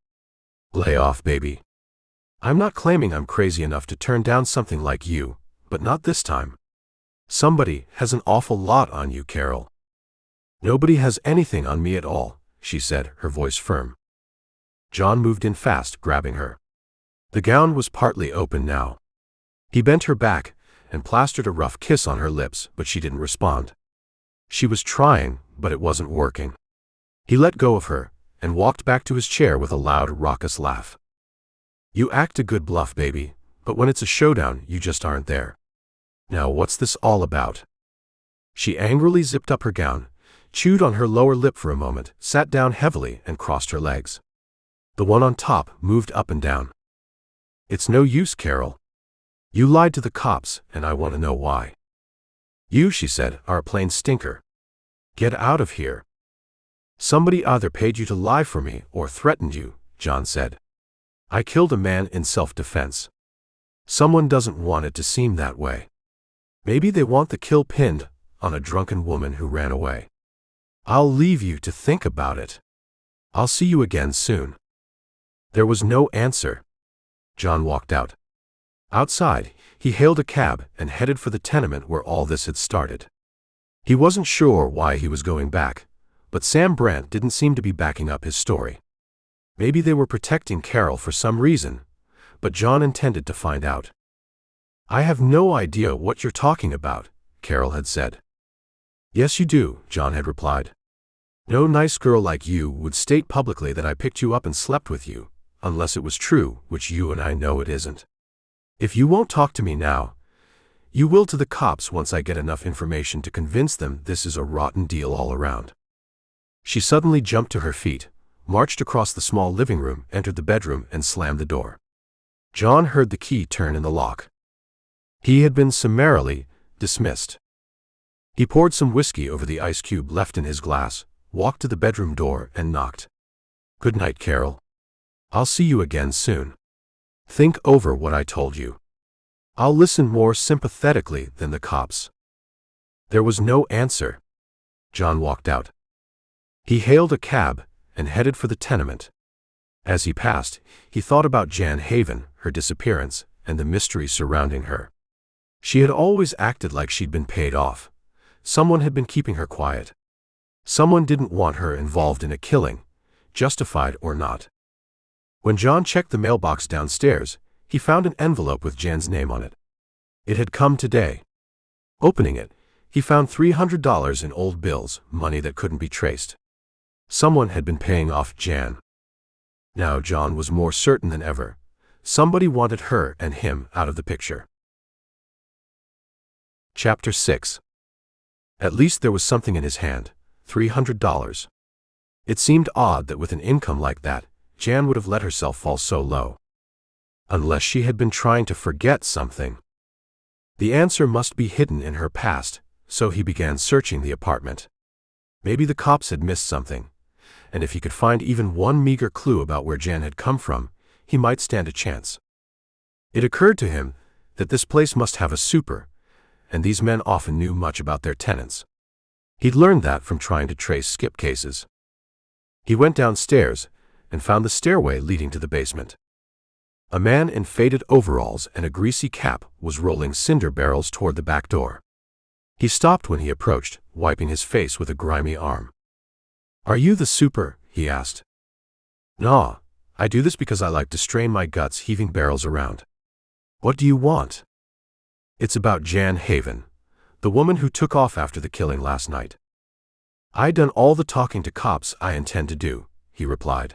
Lay off, baby. I'm not claiming I'm crazy enough to turn down something like you, but not this time. Somebody has an awful lot on you, Carol. Nobody has anything on me at all, she said, her voice firm. John moved in fast, grabbing her. The gown was partly open now. He bent her back and plastered a rough kiss on her lips, but she didn't respond. She was trying, but it wasn't working. He let go of her and walked back to his chair with a loud, raucous laugh. You act a good bluff, baby, but when it's a showdown, you just aren't there. Now what's this all about? She angrily zipped up her gown, chewed on her lower lip for a moment, sat down heavily, and crossed her legs. The one on top moved up and down. It's no use, Carol. You lied to the cops, and I want to know why. You, she said, are a plain stinker. Get out of here. Somebody either paid you to lie for me or threatened you, John said. I killed a man in self-defense. Someone doesn't want it to seem that way. Maybe they want the kill pinned on a drunken woman who ran away. I'll leave you to think about it. I'll see you again soon. There was no answer. John walked out. Outside, he hailed a cab and headed for the tenement where all this had started. He wasn't sure why he was going back, but Sam Brandt didn't seem to be backing up his story. Maybe they were protecting Carol for some reason, but John intended to find out. I have no idea what you're talking about, Carol had said. Yes, you do, John had replied. No nice girl like you would state publicly that I picked you up and slept with you, unless it was true, which you and I know it isn't. If you won't talk to me now, you will to the cops once I get enough information to convince them this is a rotten deal all around. She suddenly jumped to her feet, marched across the small living room, entered the bedroom, and slammed the door. John heard the key turn in the lock. He had been summarily dismissed. He poured some whiskey over the ice cube left in his glass, walked to the bedroom door, and knocked. Good night, Carol. I'll see you again soon. Think over what I told you. I'll listen more sympathetically than the cops. There was no answer. John walked out. He hailed a cab and headed for the tenement. As he passed, he thought about Jan Haven, her disappearance, and the mystery surrounding her. She had always acted like she'd been paid off. Someone had been keeping her quiet. Someone didn't want her involved in a killing, justified or not. When John checked the mailbox downstairs, he found an envelope with Jan's name on it. It had come today. Opening it, he found $300 in old bills, money that couldn't be traced. Someone had been paying off Jan. Now John was more certain than ever. Somebody wanted her and him out of the picture. Chapter 6. At least there was something in his hand, $300. It seemed odd that with an income like that, Jan would have let herself fall so low. Unless she had been trying to forget something. The answer must be hidden in her past, so he began searching the apartment. Maybe the cops had missed something, and if he could find even one meager clue about where Jan had come from, he might stand a chance. It occurred to him that this place must have a super, and these men often knew much about their tenants. He'd learned that from trying to trace skip cases. He went downstairs and found the stairway leading to the basement. A man in faded overalls and a greasy cap was rolling cinder barrels toward the back door. He stopped when he approached, wiping his face with a grimy arm. Are you the super? He asked. Nah, I do this because I like to strain my guts heaving barrels around. What do you want? It's about Jan Haven, the woman who took off after the killing last night. I done all the talking to cops I intend to do, he replied.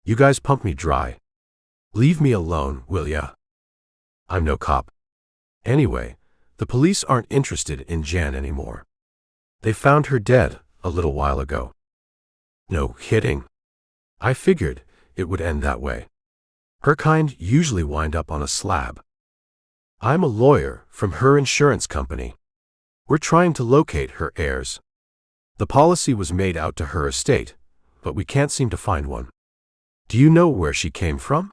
You guys pump me dry. Leave me alone, will ya? I'm no cop. Anyway, the police aren't interested in Jan anymore. They found her dead a little while ago. No kidding. I figured it would end that way. Her kind usually wind up on a slab. I'm a lawyer from her insurance company. We're trying to locate her heirs. The policy was made out to her estate, but we can't seem to find one. Do you know where she came from?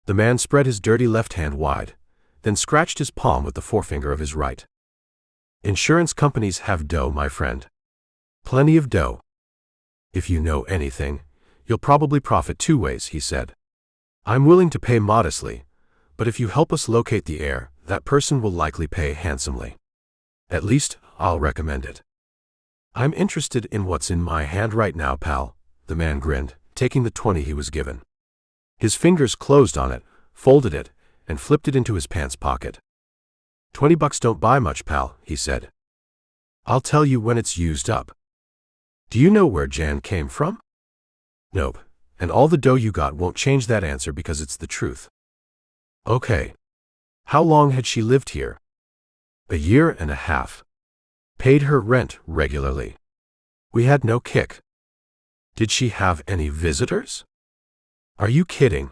The man spread his dirty left hand wide, then scratched his palm with the forefinger of his right. Insurance companies have dough, my friend. Plenty of dough. If you know anything, you'll probably profit two ways, he said. I'm willing to pay modestly, but if you help us locate the heir, that person will likely pay handsomely. At least, I'll recommend it. I'm interested in what's in my hand right now, pal, the man grinned, taking the 20 he was given. His fingers closed on it, folded it, and flipped it into his pants pocket. $20 don't buy much, pal, he said. I'll tell you when it's used up. Do you know where Jan came from? Nope, and all the dough you got won't change that answer because it's the truth. Okay. How long had she lived here? A year and a half. Paid her rent regularly. We had no kick. Did she have any visitors? Are you kidding?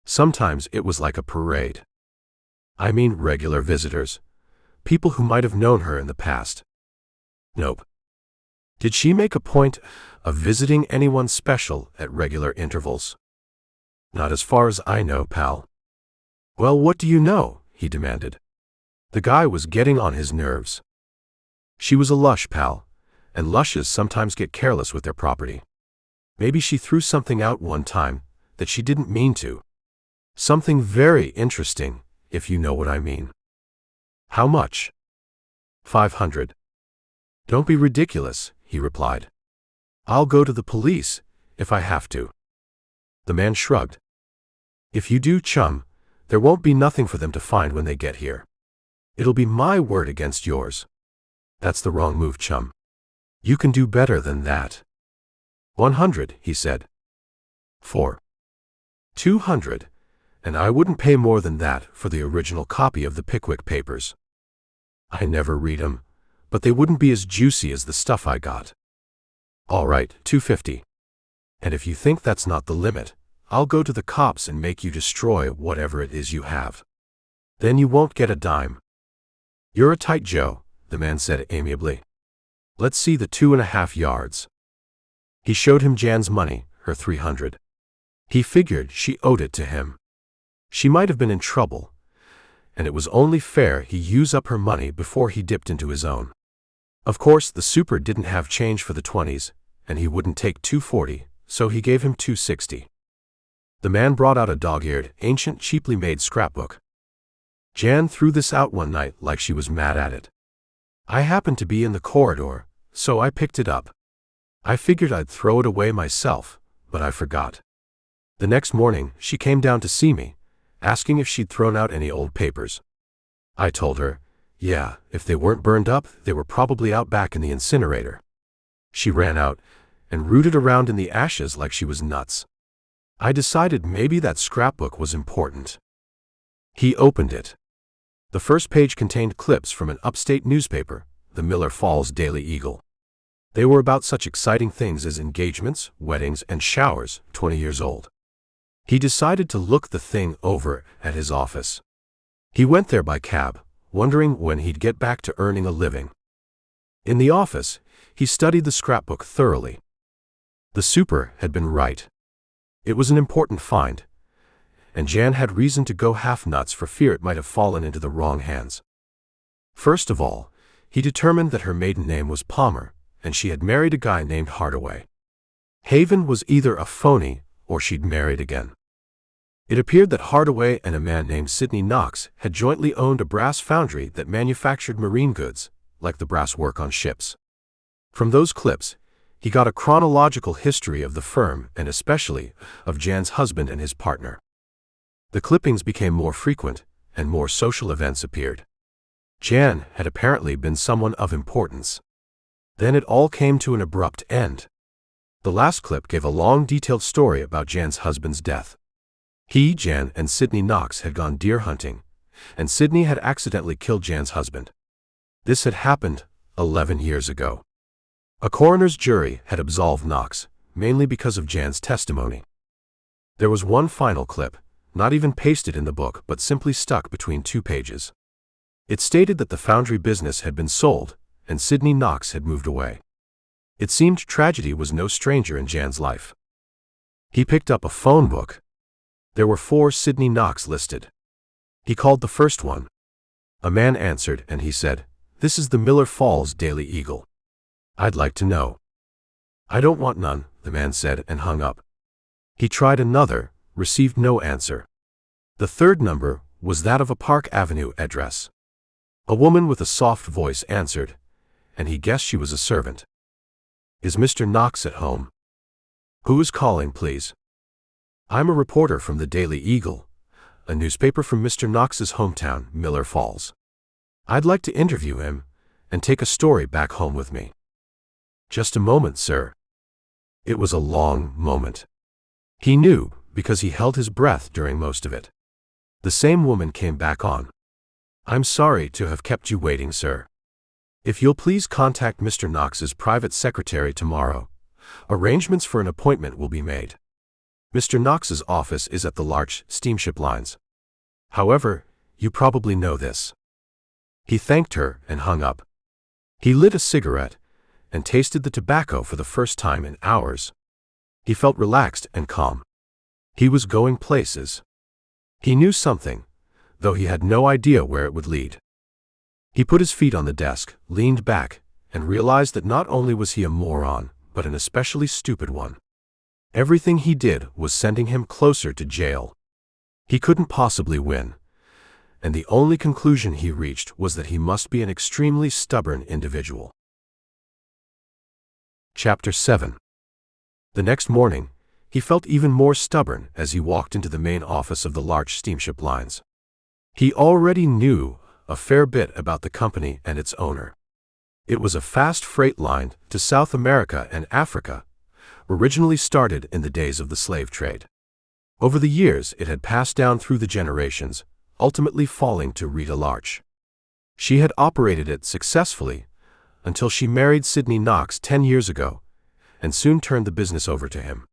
Sometimes it was like a parade. I mean regular visitors. People who might have known her in the past. Nope. Did she make a point of visiting anyone special at regular intervals? Not as far as I know, pal. Well, what do you know? He demanded. The guy was getting on his nerves. She was a lush, pal, and lushes sometimes get careless with their property. Maybe she threw something out one time that she didn't mean to. Something very interesting, if you know what I mean. How much? 500. Don't be ridiculous, he replied. I'll go to the police, if I have to. The man shrugged. If you do, chum, there won't be nothing for them to find when they get here. It'll be my word against yours. That's the wrong move, chum. You can do better than that. 100, he said. 4. 200, and I wouldn't pay more than that for the original copy of the Pickwick Papers. I never read 'em, but they wouldn't be as juicy as the stuff I got. All right, 250. And if you think that's not the limit, I'll go to the cops and make you destroy whatever it is you have. Then you won't get a dime. You're a tight Joe, the man said amiably. Let's see the 2.5 yards. He showed him Jan's money, her 300. He figured she owed it to him. She might have been in trouble, and it was only fair he use up her money before he dipped into his own. Of course, the super didn't have change for the 20s, and he wouldn't take 240, so he gave him 260. The man brought out a dog-eared, ancient, cheaply made scrapbook. Jan threw this out one night like she was mad at it. I happened to be in the corridor, so I picked it up. I figured I'd throw it away myself, but I forgot. The next morning, she came down to see me, asking if she'd thrown out any old papers. I told her, yeah, if they weren't burned up, they were probably out back in the incinerator. She ran out and rooted around in the ashes like she was nuts. I decided maybe that scrapbook was important. He opened it. The first page contained clips from an upstate newspaper, the Miller Falls Daily Eagle. They were about such exciting things as engagements, weddings, and showers, 20 years old. He decided to look the thing over at his office. He went there by cab, wondering when he'd get back to earning a living. In the office, he studied the scrapbook thoroughly. The super had been right. It was an important find, and Jan had reason to go half nuts for fear it might have fallen into the wrong hands. First of all, he determined that her maiden name was Palmer, and she had married a guy named Hardaway. Haven was either a phony or she'd married again. It appeared that Hardaway and a man named Sidney Knox had jointly owned a brass foundry that manufactured marine goods, like the brass work on ships. From those clips, he got a chronological history of the firm and especially of Jan's husband and his partner. The clippings became more frequent, and more social events appeared. Jan had apparently been someone of importance. Then it all came to an abrupt end. The last clip gave a long, detailed story about Jan's husband's death. He, Jan, and Sidney Knox had gone deer hunting, and Sidney had accidentally killed Jan's husband. This had happened 11 years ago. A coroner's jury had absolved Knox, mainly because of Jan's testimony. There was one final clip, not even pasted in the book but simply stuck between 2 pages. It stated that the foundry business had been sold, and Sidney Knox had moved away. It seemed tragedy was no stranger in Jan's life. He picked up a phone book. There were 4 Sidney Knox listed. He called the first one. A man answered and he said, "This is the Miller Falls Daily Eagle. I'd like to know." "I don't want none," the man said and hung up. He tried another, received no answer. The third number was that of a Park Avenue address. A woman with a soft voice answered, and he guessed she was a servant. "Is Mr. Knox at home?" "Who is calling, please?" "I'm a reporter from the Daily Eagle, a newspaper from Mr. Knox's hometown, Miller Falls. I'd like to interview him and take a story back home with me." "Just a moment, sir." It was a long moment. He knew, because he held his breath during most of it. The same woman came back on. I'm sorry to have kept you waiting, sir. If you'll please contact Mr. Knox's private secretary tomorrow, arrangements for an appointment will be made. Mr. Knox's office is at the Larch steamship lines. However, you probably know this. He thanked her and hung up. He lit a cigarette and tasted the tobacco for the first time in hours. He felt relaxed and calm. He was going places. He knew something, though he had no idea where it would lead. He put his feet on the desk, leaned back, and realized that not only was he a moron, but an especially stupid one. Everything he did was sending him closer to jail. He couldn't possibly win, and the only conclusion he reached was that he must be an extremely stubborn individual. Chapter 7. The next morning, he felt even more stubborn as he walked into the main office of the Larch steamship lines. He already knew a fair bit about the company and its owner. It was a fast freight line to South America and Africa, originally started in the days of the slave trade. Over the years, it had passed down through the generations, ultimately falling to Rita Larch. She had operated it successfully until she married Sidney Knox 10 years ago, and soon turned the business over to him.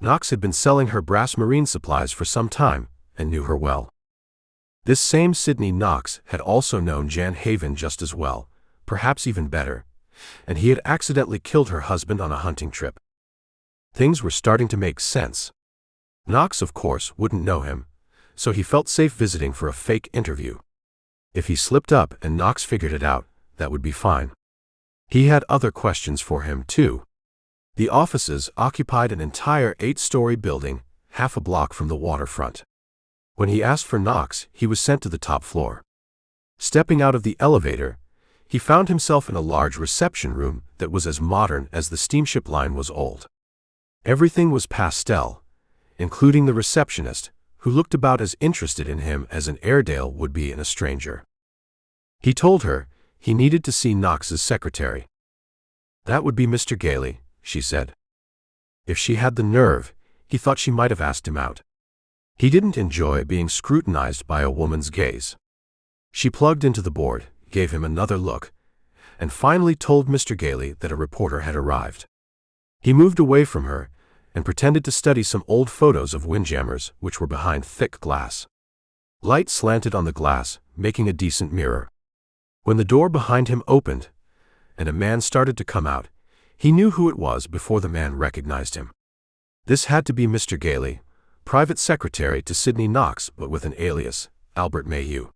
Knox had been selling her brass marine supplies for some time and knew her well. This same Sidney Knox had also known Jan Haven just as well, perhaps even better, and he had accidentally killed her husband on a hunting trip. Things were starting to make sense. Knox, of course, wouldn't know him, so he felt safe visiting for a fake interview. If he slipped up and Knox figured it out, that would be fine. He had other questions for him, too. The offices occupied an entire 8-story building, half a block from the waterfront. When he asked for Knox, he was sent to the top floor. Stepping out of the elevator, he found himself in a large reception room that was as modern as the steamship line was old. Everything was pastel, including the receptionist, who looked about as interested in him as an Airedale would be in a stranger. He told her he needed to see Knox's secretary. That would be Mr. Gailey, she said. If she had the nerve, he thought she might have asked him out. He didn't enjoy being scrutinized by a woman's gaze. She plugged into the board, gave him another look, and finally told Mr. Gailey that a reporter had arrived. He moved away from her and pretended to study some old photos of windjammers which were behind thick glass. Light slanted on the glass, making a decent mirror. When the door behind him opened and a man started to come out, he knew who it was before the man recognized him. This had to be Mr. Gailey, private secretary to Sidney Knox, but with an alias, Albert Mayhew.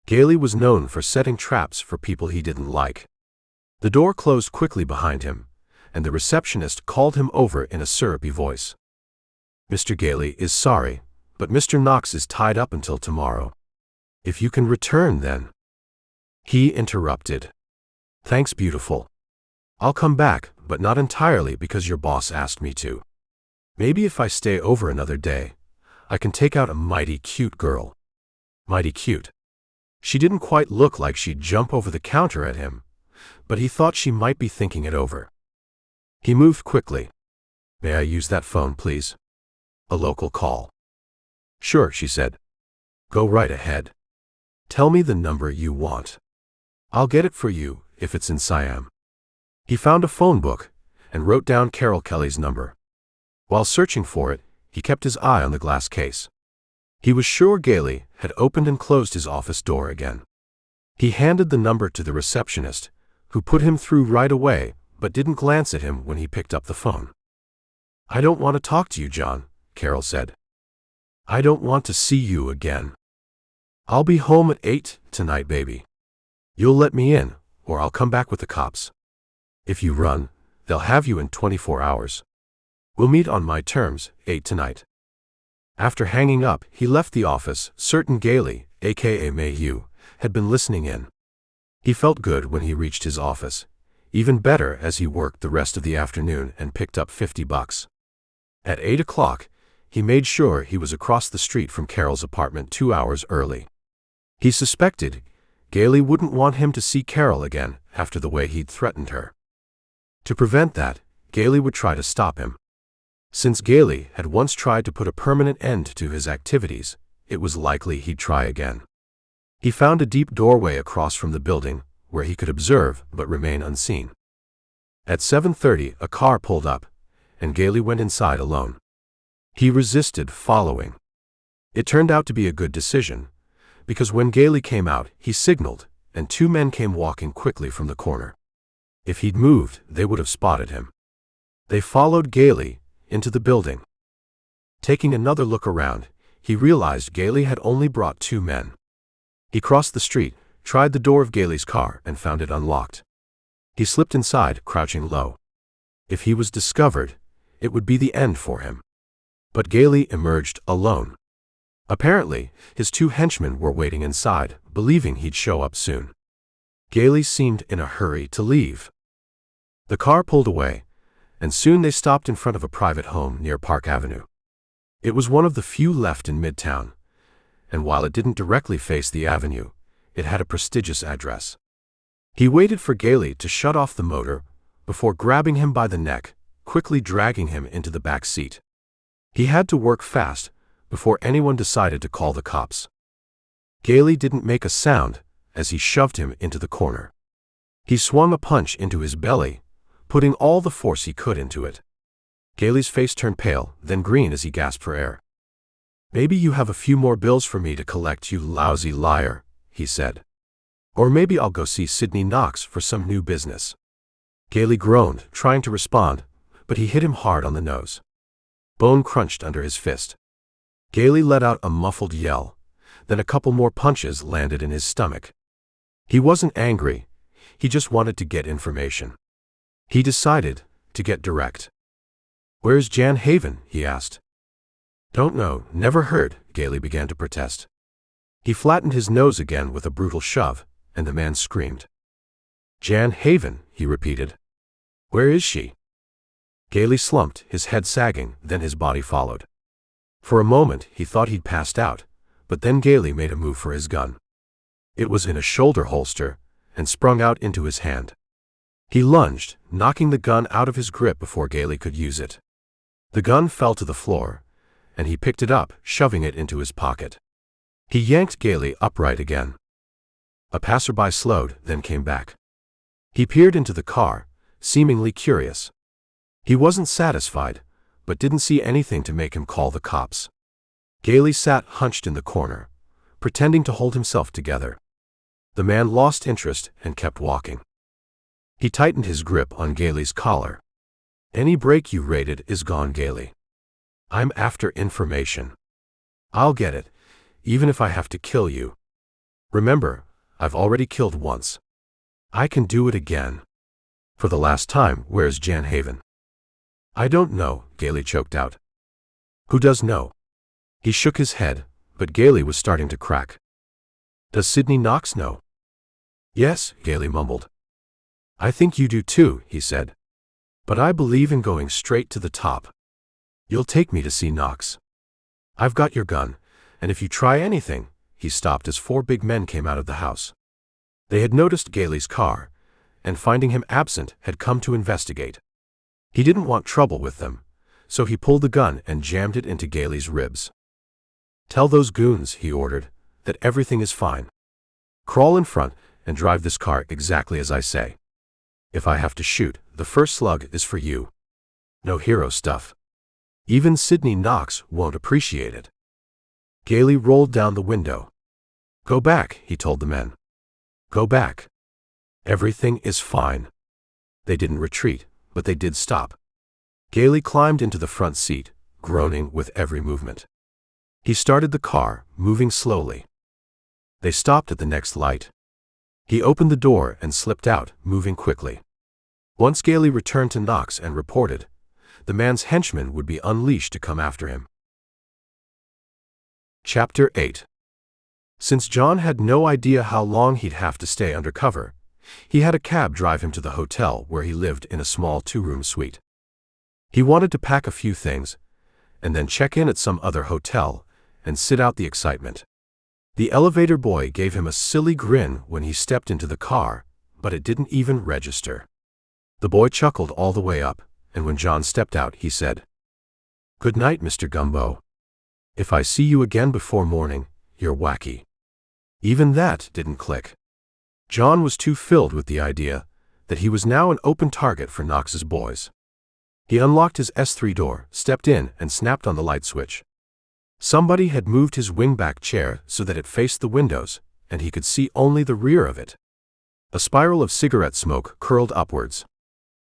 Gailey was known for setting traps for people he didn't like. The door closed quickly behind him, and the receptionist called him over in a syrupy voice. Mr. Gailey is sorry, but Mr. Knox is tied up until tomorrow. If you can return then. He interrupted. Thanks, beautiful. I'll come back, but not entirely because your boss asked me to. Maybe if I stay over another day, I can take out a mighty cute girl. Mighty cute. She didn't quite look like she'd jump over the counter at him, but he thought she might be thinking it over. He moved quickly. May I use that phone, please? A local call. Sure, she said. Go right ahead. Tell me the number you want. I'll get it for you, if it's in Siam. He found a phone book and wrote down Carol Kelly's number. While searching for it, he kept his eye on the glass case. He was sure Gailey had opened and closed his office door again. He handed the number to the receptionist, who put him through right away, but didn't glance at him when he picked up the phone. I don't want to talk to you, John, Carol said. I don't want to see you again. I'll be home at 8 tonight, baby. You'll let me in, or I'll come back with the cops. If you run, they'll have you in 24 hours. We'll meet on my terms, 8 tonight. After hanging up, he left the office, certain Gailey, aka Mayhew, had been listening in. He felt good when he reached his office, even better as he worked the rest of the afternoon and picked up $50. At 8 o'clock, he made sure he was across the street from Carol's apartment 2 hours early. He suspected Gailey wouldn't want him to see Carol again after the way he'd threatened her. To prevent that, Gailey would try to stop him. Since Gailey had once tried to put a permanent end to his activities, it was likely he'd try again. He found a deep doorway across from the building where he could observe but remain unseen. At 7:30, a car pulled up, and Gailey went inside alone. He resisted following. It turned out to be a good decision, because when Gailey came out, he signaled, and two men came walking quickly from the corner. If he'd moved, they would have spotted him. They followed Gailey into the building. Taking another look around, he realized Gailey had only brought two men. He crossed the street, tried the door of Gailey's car, and found it unlocked. He slipped inside, crouching low. If he was discovered, it would be the end for him. But Gailey emerged alone. Apparently, his two henchmen were waiting inside, believing he'd show up soon. Gailey seemed in a hurry to leave. The car pulled away, and soon they stopped in front of a private home near Park Avenue. It was one of the few left in Midtown, and while it didn't directly face the avenue, it had a prestigious address. He waited for Gailey to shut off the motor before grabbing him by the neck, quickly dragging him into the back seat. He had to work fast before anyone decided to call the cops. Gailey didn't make a sound as he shoved him into the corner. He swung a punch into his belly, putting all the force he could into it. Gailey's face turned pale, then green as he gasped for air. "Maybe you have a few more bills for me to collect, you lousy liar," he said. "Or maybe I'll go see Sidney Knox for some new business." Gailey groaned, trying to respond, but he hit him hard on the nose. Bone crunched under his fist. Gailey let out a muffled yell, then a couple more punches landed in his stomach. He wasn't angry, he just wanted to get information. He decided to get direct. "Where's Jan Haven?" he asked. "Don't know, never heard," Gailey began to protest. He flattened his nose again with a brutal shove, and the man screamed. "Jan Haven," he repeated. "Where is she?" Gailey slumped, his head sagging, then his body followed. For a moment, he thought he'd passed out, but then Gailey made a move for his gun. It was in a shoulder holster and sprung out into his hand. He lunged, knocking the gun out of his grip before Gailey could use it. The gun fell to the floor, and he picked it up, shoving it into his pocket. He yanked Gailey upright again. A passerby slowed, then came back. He peered into the car, seemingly curious. He wasn't satisfied, but didn't see anything to make him call the cops. Gailey sat hunched in the corner, pretending to hold himself together. The man lost interest and kept walking. He tightened his grip on Gailey's collar. "Any break you raided is gone, Gailey. I'm after information. I'll get it, even if I have to kill you. Remember, I've already killed once. I can do it again. For the last time, where's Jan Haven?" "I don't know," Gailey choked out. "Who does know?" He shook his head, but Gailey was starting to crack. "Does Sidney Knox know?" "Yes," Gailey mumbled. "I think you do too," he said. "But I believe in going straight to the top. You'll take me to see Knox. I've got your gun, and if you try anything—" He stopped as four big men came out of the house. They had noticed Gailey's car, and finding him absent, had come to investigate. He didn't want trouble with them, so he pulled the gun and jammed it into Gailey's ribs. "Tell those goons," he ordered, "that everything is fine. Crawl in front and drive this car exactly as I say. If I have to shoot, the first slug is for you. No hero stuff. Even Sidney Knox won't appreciate it." Gailey rolled down the window. "Go back," he told the men. "Go back. Everything is fine." They didn't retreat, but they did stop. Gailey climbed into the front seat, groaning with every movement. He started the car, moving slowly. They stopped at the next light. He opened the door and slipped out, moving quickly. Once Gailey returned to Knox and reported, the man's henchmen would be unleashed to come after him. Chapter 8. Since John had no idea how long he'd have to stay undercover, he had a cab drive him to the hotel where he lived in a small two-room suite. He wanted to pack a few things, and then check in at some other hotel and sit out the excitement. The elevator boy gave him a silly grin when he stepped into the car, but it didn't even register. The boy chuckled all the way up, and when John stepped out, he said, "Good night, Mr. Gumbo. If I see you again before morning, you're wacky." Even that didn't click. John was too filled with the idea that he was now an open target for Knox's boys. He unlocked his S3 door, stepped in, and snapped on the light switch. Somebody had moved his wingback chair so that it faced the windows, and he could see only the rear of it. A spiral of cigarette smoke curled upwards.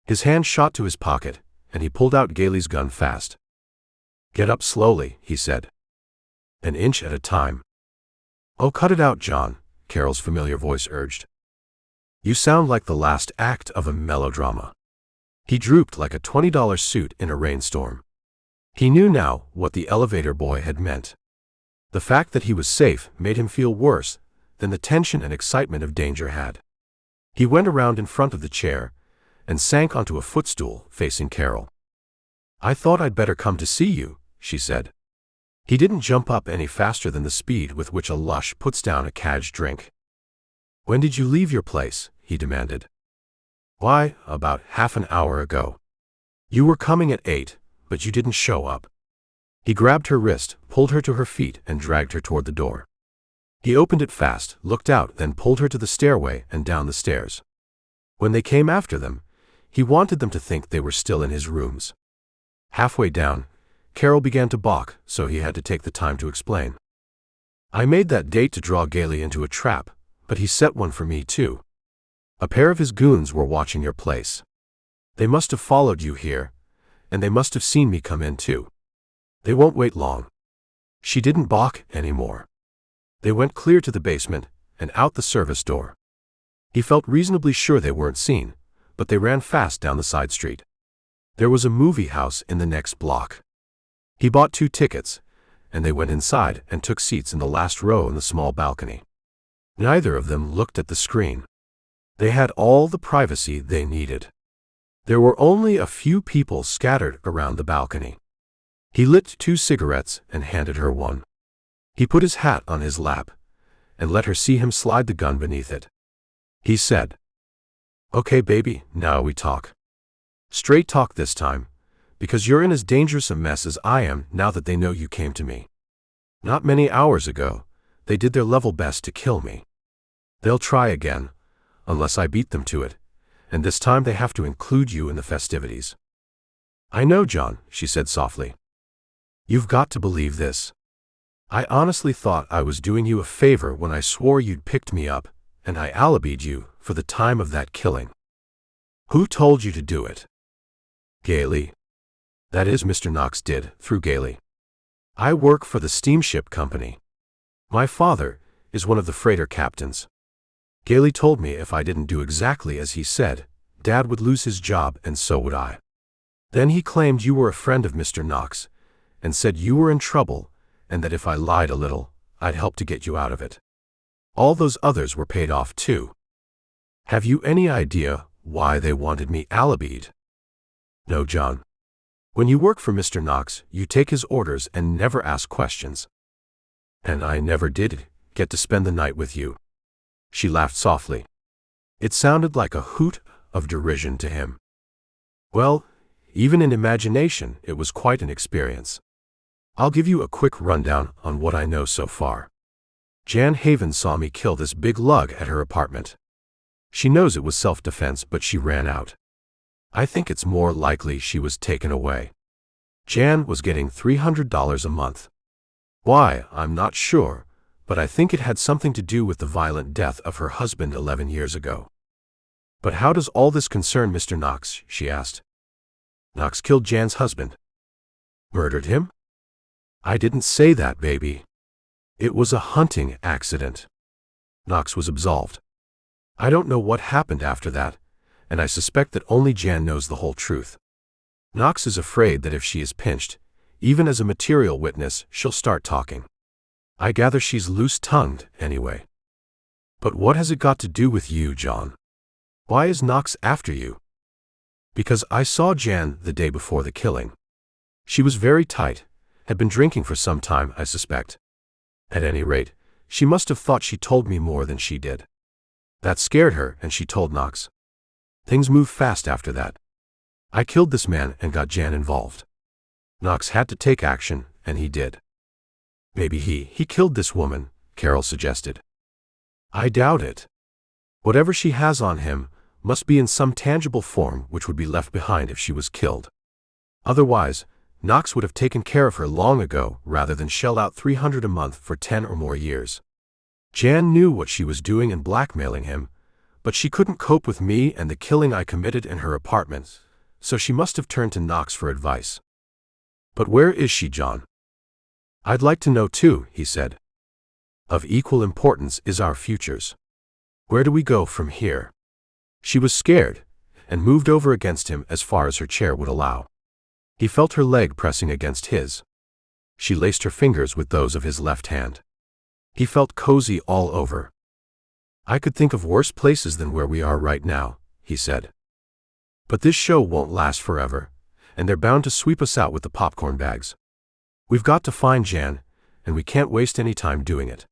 His hand shot to his pocket, and he pulled out Gailey's gun fast. "Get up slowly," he said. "An inch at a time." "Oh, cut it out, John," Carol's familiar voice urged. "You sound like the last act of a melodrama." He drooped like a $20 suit in a rainstorm. He knew now what the elevator boy had meant. The fact that he was safe made him feel worse than the tension and excitement of danger had. He went around in front of the chair and sank onto a footstool facing Carol. "I thought I'd better come to see you," she said. He didn't jump up any faster than the speed with which a lush puts down a caged drink. "When did you leave your place?" he demanded. "Why, about half an hour ago. You were coming at 8, but you didn't show up." He grabbed her wrist, pulled her to her feet, and dragged her toward the door. He opened it fast, looked out, then pulled her to the stairway and down the stairs. When they came after them, he wanted them to think they were still in his rooms. Halfway down, Carol began to balk, so he had to take the time to explain. "I made that date to draw Gailey into a trap, but he set one for me too. A pair of his goons were watching your place. They must have followed you here, and they must have seen me come in too. They won't wait long." She didn't balk anymore. They went clear to the basement and out the service door. He felt reasonably sure they weren't seen, but they ran fast down the side street. There was a movie house in the next block. He bought 2 tickets, and they went inside and took seats in the last row in the small balcony. Neither of them looked at the screen. They had all the privacy they needed. There were only a few people scattered around the balcony. He lit 2 cigarettes and handed her one. He put his hat on his lap and let her see him slide the gun beneath it. He said, "Okay, baby, now we talk. Straight talk this time, because you're in as dangerous a mess as I am now that they know you came to me. Not many hours ago, they did their level best to kill me. They'll try again, unless I beat them to it, and this time they have to include you in the festivities." "I know, John," she said softly. "You've got to believe this. I honestly thought I was doing you a favor when I swore you'd picked me up, and I alibied you for the time of that killing." "Who told you to do it?" "Gailey. That is, Mr. Knox did, through Gailey. I work for the steamship company. My father is one of the freighter captains. Gailey told me if I didn't do exactly as he said, Dad would lose his job and so would I. Then he claimed you were a friend of Mr. Knox and said you were in trouble and that if I lied a little, I'd help to get you out of it. All those others were paid off too. Have you any idea why they wanted me alibied?" "No, John. When you work for Mr. Knox, you take his orders and never ask questions. And I never did get to spend the night with you." She laughed softly. It sounded like a hoot of derision to him. "Well, even in imagination, it was quite an experience. I'll give you a quick rundown on what I know so far. Jan Haven saw me kill this big lug at her apartment. She knows it was self-defense, but she ran out. I think it's more likely she was taken away. Jan was getting $300 a month. Why, I'm not sure, but I think it had something to do with the violent death of her husband 11 years ago." "But how does all this concern Mr. Knox?" she asked. "Knox killed Jan's husband." "Murdered him?" "I didn't say that, baby. It was a hunting accident. Knox was absolved. I don't know what happened after that, and I suspect that only Jan knows the whole truth. Knox is afraid that if she is pinched, even as a material witness, she'll start talking. I gather she's loose-tongued, anyway. But what has it got to do with you, John? Why is Knox after you?" "Because I saw Jan the day before the killing. She was very tight, had been drinking for some time, I suspect. At any rate, she must have thought she told me more than she did. That scared her, and she told Knox. Things moved fast after that. I killed this man and got Jan involved. Knox had to take action, and he did." "Maybe he killed this woman," Carol suggested. I doubt it. Whatever she has on him must be in some tangible form which would be left behind if she was killed. Otherwise, Knox would have taken care of her long ago rather than shell out $300 a month for 10 or more years. Jan knew what she was doing in blackmailing him, but she couldn't cope with me and the killing I committed in her apartment, so she must have turned to Knox for advice. But where is she, John? I'd like to know too, he said. Of equal importance is our futures. Where do we go from here? She was scared, and moved over against him as far as her chair would allow. He felt her leg pressing against his. She laced her fingers with those of his left hand. He felt cozy all over. I could think of worse places than where we are right now, he said. But this show won't last forever, and they're bound to sweep us out with the popcorn bags. We've got to find Jan, and we can't waste any time doing it.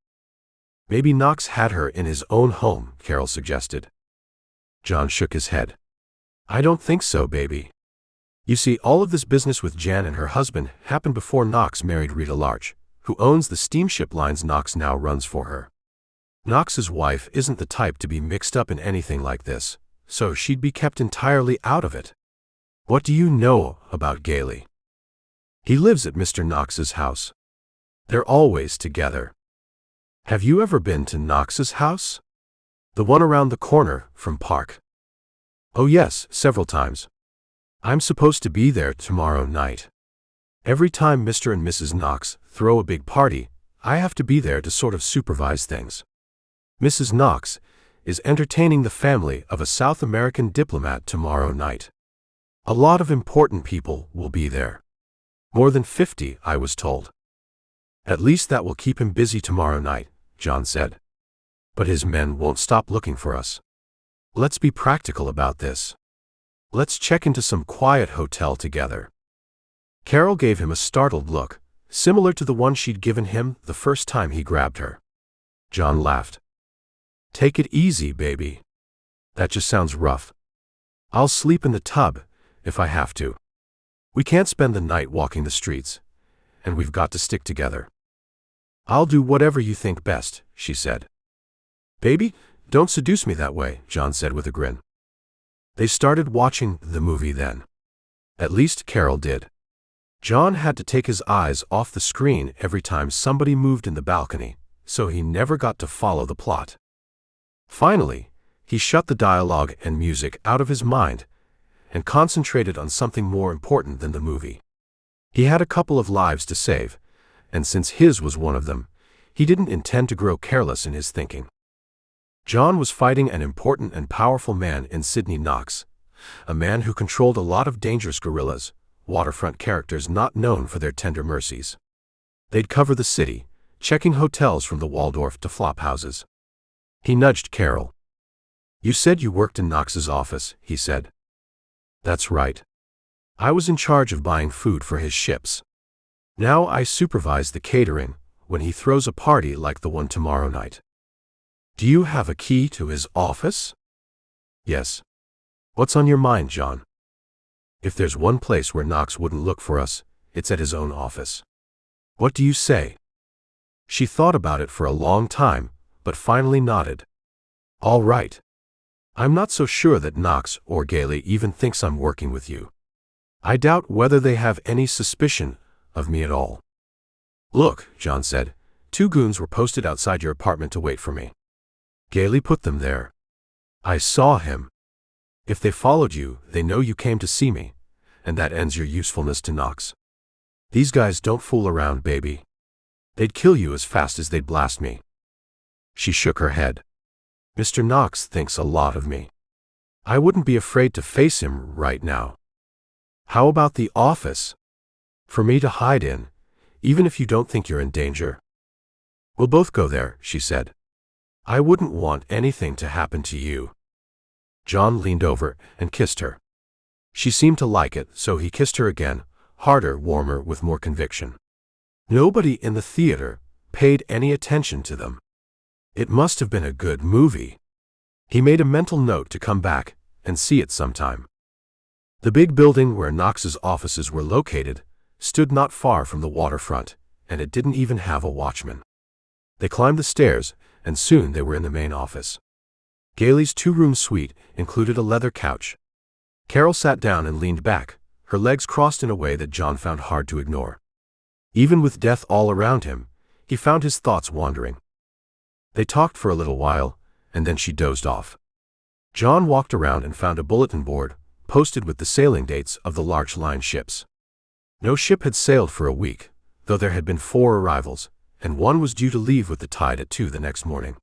Maybe Knox had her in his own home, Carol suggested. John shook his head. I don't think so, baby. You see, all of this business with Jan and her husband happened before Knox married Rita Larch, who owns the steamship lines Knox now runs for her. Knox's wife isn't the type to be mixed up in anything like this, so she'd be kept entirely out of it. What do you know about Gailey? He lives at Mr. Knox's house. They're always together. Have you ever been to Knox's house? The one around the corner from Park. Oh yes, several times. I'm supposed to be there tomorrow night. Every time Mr. and Mrs. Knox throw a big party, I have to be there to sort of supervise things. Mrs. Knox is entertaining the family of a South American diplomat tomorrow night. A lot of important people will be there. More than 50, I was told. At least that will keep him busy tomorrow night, John said. But his men won't stop looking for us. Let's be practical about this. Let's check into some quiet hotel together. Carol gave him a startled look, similar to the one she'd given him the first time he grabbed her. John laughed. Take it easy, baby. That just sounds rough. I'll sleep in the tub, if I have to. We can't spend the night walking the streets, and we've got to stick together. I'll do whatever you think best, she said. Baby, don't seduce me that way, John said with a grin. They started watching the movie then. At least Carol did. John had to take his eyes off the screen every time somebody moved in the balcony, so he never got to follow the plot. Finally, he shut the dialogue and music out of his mind and concentrated on something more important than the movie. He had a couple of lives to save, and since his was one of them, he didn't intend to grow careless in his thinking. John was fighting an important and powerful man in Sidney Knox, a man who controlled a lot of dangerous guerrillas, waterfront characters not known for their tender mercies. They'd cover the city, checking hotels from the Waldorf to flop houses. He nudged Carol. You said you worked in Knox's office, he said. That's right. I was in charge of buying food for his ships. Now I supervise the catering when he throws a party like the one tomorrow night. Do you have a key to his office? Yes. What's on your mind, John? If there's one place where Knox wouldn't look for us, it's at his own office. What do you say? She thought about it for a long time, but finally nodded. All right. I'm not so sure that Knox or Gailey even thinks I'm working with you. I doubt whether they have any suspicion of me at all. Look, John said, 2 goons were posted outside your apartment to wait for me. Gailey put them there. I saw him. If they followed you, they know you came to see me, and that ends your usefulness to Knox. These guys don't fool around, baby. They'd kill you as fast as they'd blast me. She shook her head. Mr. Knox thinks a lot of me. I wouldn't be afraid to face him right now. How about the office? For me to hide in, even if you don't think you're in danger. We'll both go there, she said. I wouldn't want anything to happen to you. John leaned over and kissed her. She seemed to like it, so he kissed her again, harder, warmer, with more conviction. Nobody in the theater paid any attention to them. It must have been a good movie. He made a mental note to come back and see it sometime. The big building where Knox's offices were located stood not far from the waterfront, and it didn't even have a watchman. They climbed the stairs and soon they were in the main office. Gailey's two-room suite included a leather couch. Carol sat down and leaned back, her legs crossed in a way that John found hard to ignore. Even with death all around him, he found his thoughts wandering. They talked for a little while, and then she dozed off. John walked around and found a bulletin board, posted with the sailing dates of the large line ships. No ship had sailed for a week, though there had been 4 arrivals, and one was due to leave with the tide at 2 the next morning.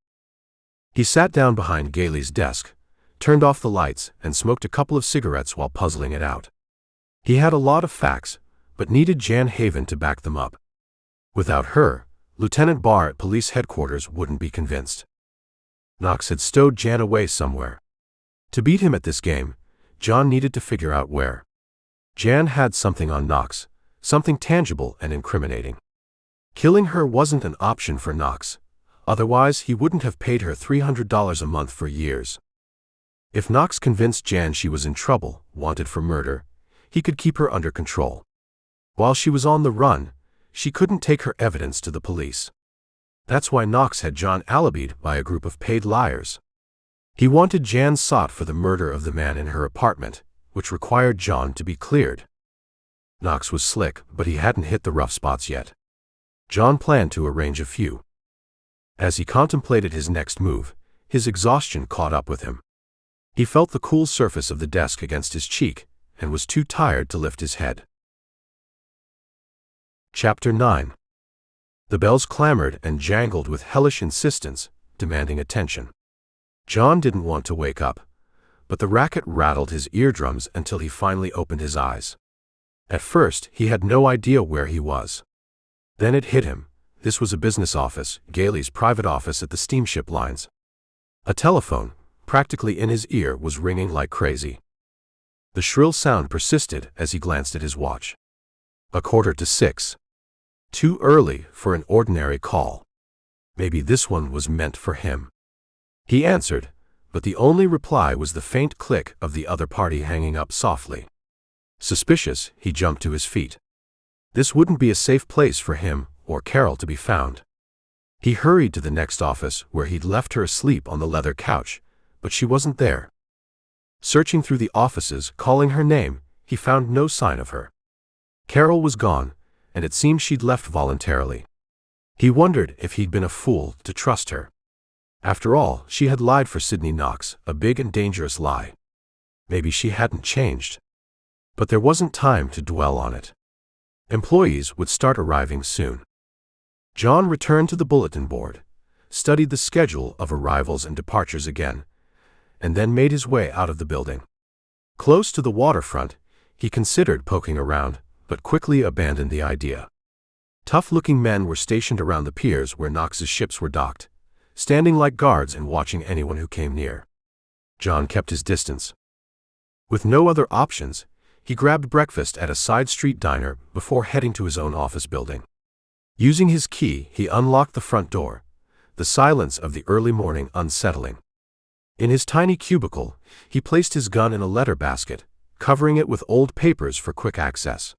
He sat down behind Gailey's desk, turned off the lights, and smoked a couple of cigarettes while puzzling it out. He had a lot of facts, but needed Jan Haven to back them up. Without her, Lieutenant Barr at police headquarters wouldn't be convinced. Knox had stowed Jan away somewhere. To beat him at this game, John needed to figure out where. Jan had something on Knox, something tangible and incriminating. Killing her wasn't an option for Knox, otherwise he wouldn't have paid her $300 a month for years. If Knox convinced Jan she was in trouble, wanted for murder, he could keep her under control. While she was on the run, she couldn't take her evidence to the police. That's why Knox had John alibied by a group of paid liars. He wanted Jan sought for the murder of the man in her apartment, which required John to be cleared. Knox was slick, but he hadn't hit the rough spots yet. John planned to arrange a few. As he contemplated his next move, his exhaustion caught up with him. He felt the cool surface of the desk against his cheek, and was too tired to lift his head. Chapter 9. The bells clamored and jangled with hellish insistence, demanding attention. John didn't want to wake up, but the racket rattled his eardrums until he finally opened his eyes. At first, he had no idea where he was. Then it hit him. This was a business office, Gailey's private office at the steamship lines. A telephone, practically in his ear, was ringing like crazy. The shrill sound persisted as he glanced at his watch. 5:45. Too early for an ordinary call. Maybe this one was meant for him. He answered, but the only reply was the faint click of the other party hanging up softly. Suspicious, he jumped to his feet. This wouldn't be a safe place for him or Carol to be found. He hurried to the next office where he'd left her asleep on the leather couch, but she wasn't there. Searching through the offices, calling her name, he found no sign of her. Carol was gone, and it seemed she'd left voluntarily. He wondered if he'd been a fool to trust her. After all, she had lied for Sidney Knox, a big and dangerous lie. Maybe she hadn't changed. But there wasn't time to dwell on it. Employees would start arriving soon. John returned to the bulletin board, studied the schedule of arrivals and departures again, and then made his way out of the building. Close to the waterfront, he considered poking around, but quickly abandoned the idea. Tough-looking men were stationed around the piers where Knox's ships were docked, standing like guards and watching anyone who came near. John kept his distance. With no other options, he grabbed breakfast at a side street diner before heading to his own office building. Using his key, he unlocked the front door, the silence of the early morning unsettling. In his tiny cubicle, he placed his gun in a letter basket, covering it with old papers for quick access.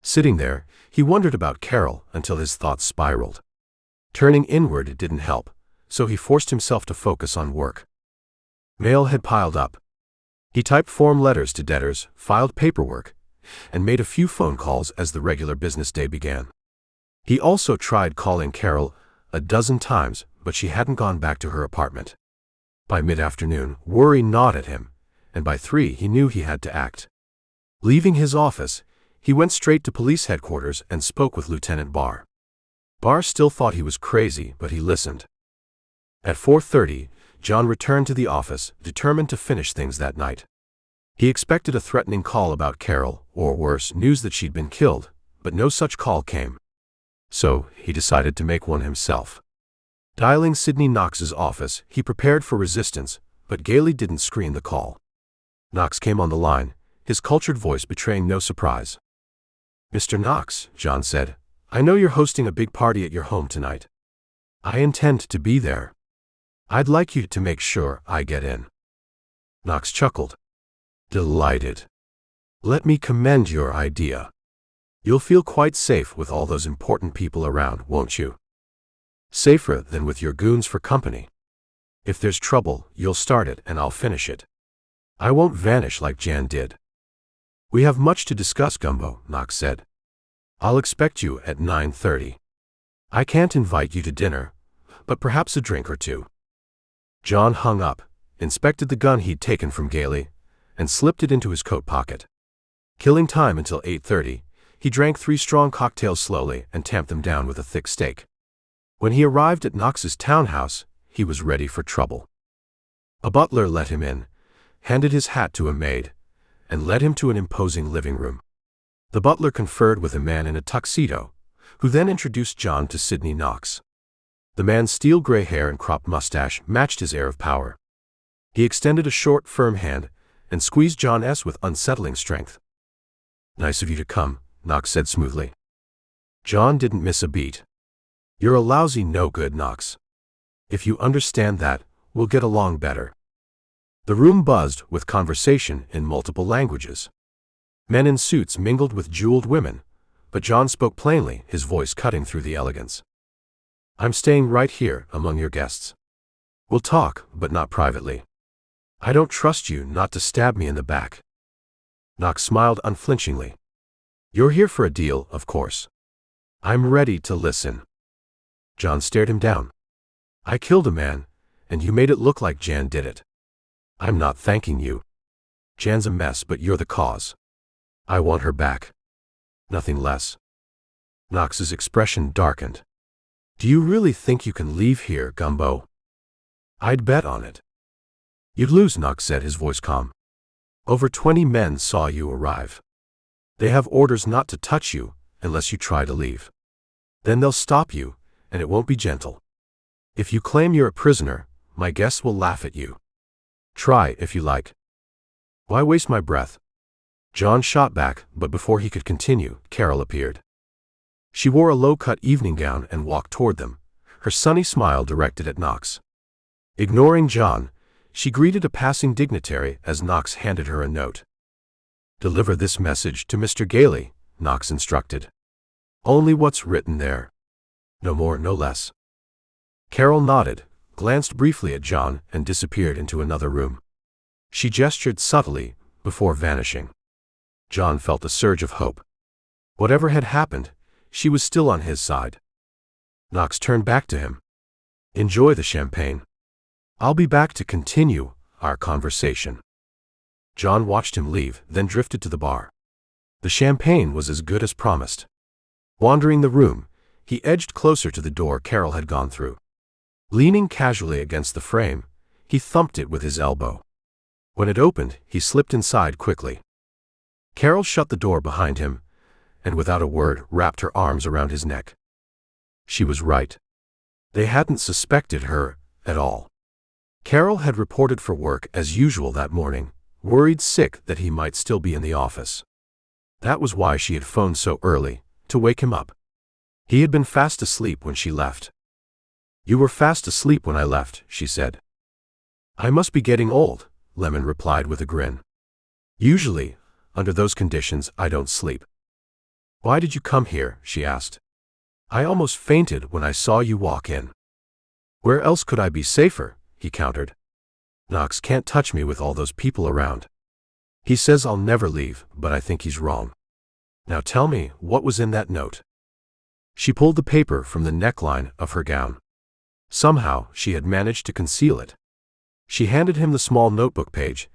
Sitting there, he wondered about Carol until his thoughts spiraled. Turning inward didn't help, so he forced himself to focus on work. Mail had piled up. He typed form letters to debtors, filed paperwork, and made a few phone calls as the regular business day began. He also tried calling Carol a dozen times, but she hadn't gone back to her apartment. By mid-afternoon, worry gnawed at him, and by 3 he knew he had to act. Leaving his office, he went straight to police headquarters and spoke with Lieutenant Barr. Barr still thought he was crazy, but he listened. At 4:30, John returned to the office, determined to finish things that night. He expected a threatening call about Carol, or worse, news that she'd been killed, but no such call came. So, he decided to make one himself. Dialing Sidney Knox's office, he prepared for resistance, but Gailey didn't screen the call. Knox came on the line, his cultured voice betraying no surprise. "Mr. Knox," John said, "I know you're hosting a big party at your home tonight. I intend to be there. I'd like you to make sure I get in." Knox chuckled. "Delighted. Let me commend your idea. You'll feel quite safe with all those important people around, won't you?" Safer than with your goons for company. If there's trouble, you'll start it and I'll finish it. I won't vanish like Jan did. We have much to discuss, Gumbo, Knox said. I'll expect you at 9:30. I can't invite you to dinner, but perhaps a drink or two. John hung up, inspected the gun he'd taken from Gailey, and slipped it into his coat pocket. Killing time until 8:30, he drank 3 strong cocktails slowly and tamped them down with a thick steak. When he arrived at Knox's townhouse, he was ready for trouble. A butler let him in, handed his hat to a maid, and led him to an imposing living room. The butler conferred with a man in a tuxedo, who then introduced John to Sidney Knox. The man's steel-gray hair and cropped mustache matched his air of power. He extended a short, firm hand and squeezed John's with unsettling strength. Nice of you to come, Knox said smoothly. John didn't miss a beat. You're a lousy no-good, Knox. If you understand that, we'll get along better. The room buzzed with conversation in multiple languages. Men in suits mingled with jeweled women, but John spoke plainly, his voice cutting through the elegance. I'm staying right here among your guests. We'll talk, but not privately. I don't trust you not to stab me in the back. Knox smiled unflinchingly. You're here for a deal, of course. I'm ready to listen. John stared him down. I killed a man, and you made it look like Jan did it. I'm not thanking you. Jan's a mess, but you're the cause. I want her back. Nothing less. Knox's expression darkened. Do you really think you can leave here, Gumbo? I'd bet on it. You'd lose, Knox said, his voice calm. Over 20 men saw you arrive. They have orders not to touch you unless you try to leave. Then they'll stop you, and it won't be gentle. If you claim you're a prisoner, my guests will laugh at you. Try if you like. Why waste my breath? John shot back, but before he could continue, Carol appeared. She wore a low-cut evening gown and walked toward them, her sunny smile directed at Knox. Ignoring John, she greeted a passing dignitary as Knox handed her a note. Deliver this message to Mr. Gailey, Knox instructed. Only what's written there. No more, no less. Carol nodded, glanced briefly at John, and disappeared into another room. She gestured subtly before vanishing. John felt a surge of hope. Whatever had happened, she was still on his side. Knox turned back to him. Enjoy the champagne. I'll be back to continue our conversation. John watched him leave, then drifted to the bar. The champagne was as good as promised. Wandering the room, he edged closer to the door Carol had gone through. Leaning casually against the frame, he thumped it with his elbow. When it opened, he slipped inside quickly. Carol shut the door behind him, and without a word wrapped her arms around his neck. She was right. They hadn't suspected her at all. Carol had reported for work as usual that morning, worried sick that he might still be in the office. That was why she had phoned so early, to wake him up. He had been fast asleep when she left. You were fast asleep when I left, she said. I must be getting old, Lemon replied with a grin. Usually, under those conditions, I don't sleep. Why did you come here? She asked. I almost fainted when I saw you walk in. Where else could I be safer? He countered. Knox can't touch me with all those people around. He says I'll never leave, but I think he's wrong. Now tell me, what was in that note? She pulled the paper from the neckline of her gown. Somehow, she had managed to conceal it. She handed him the small notebook page,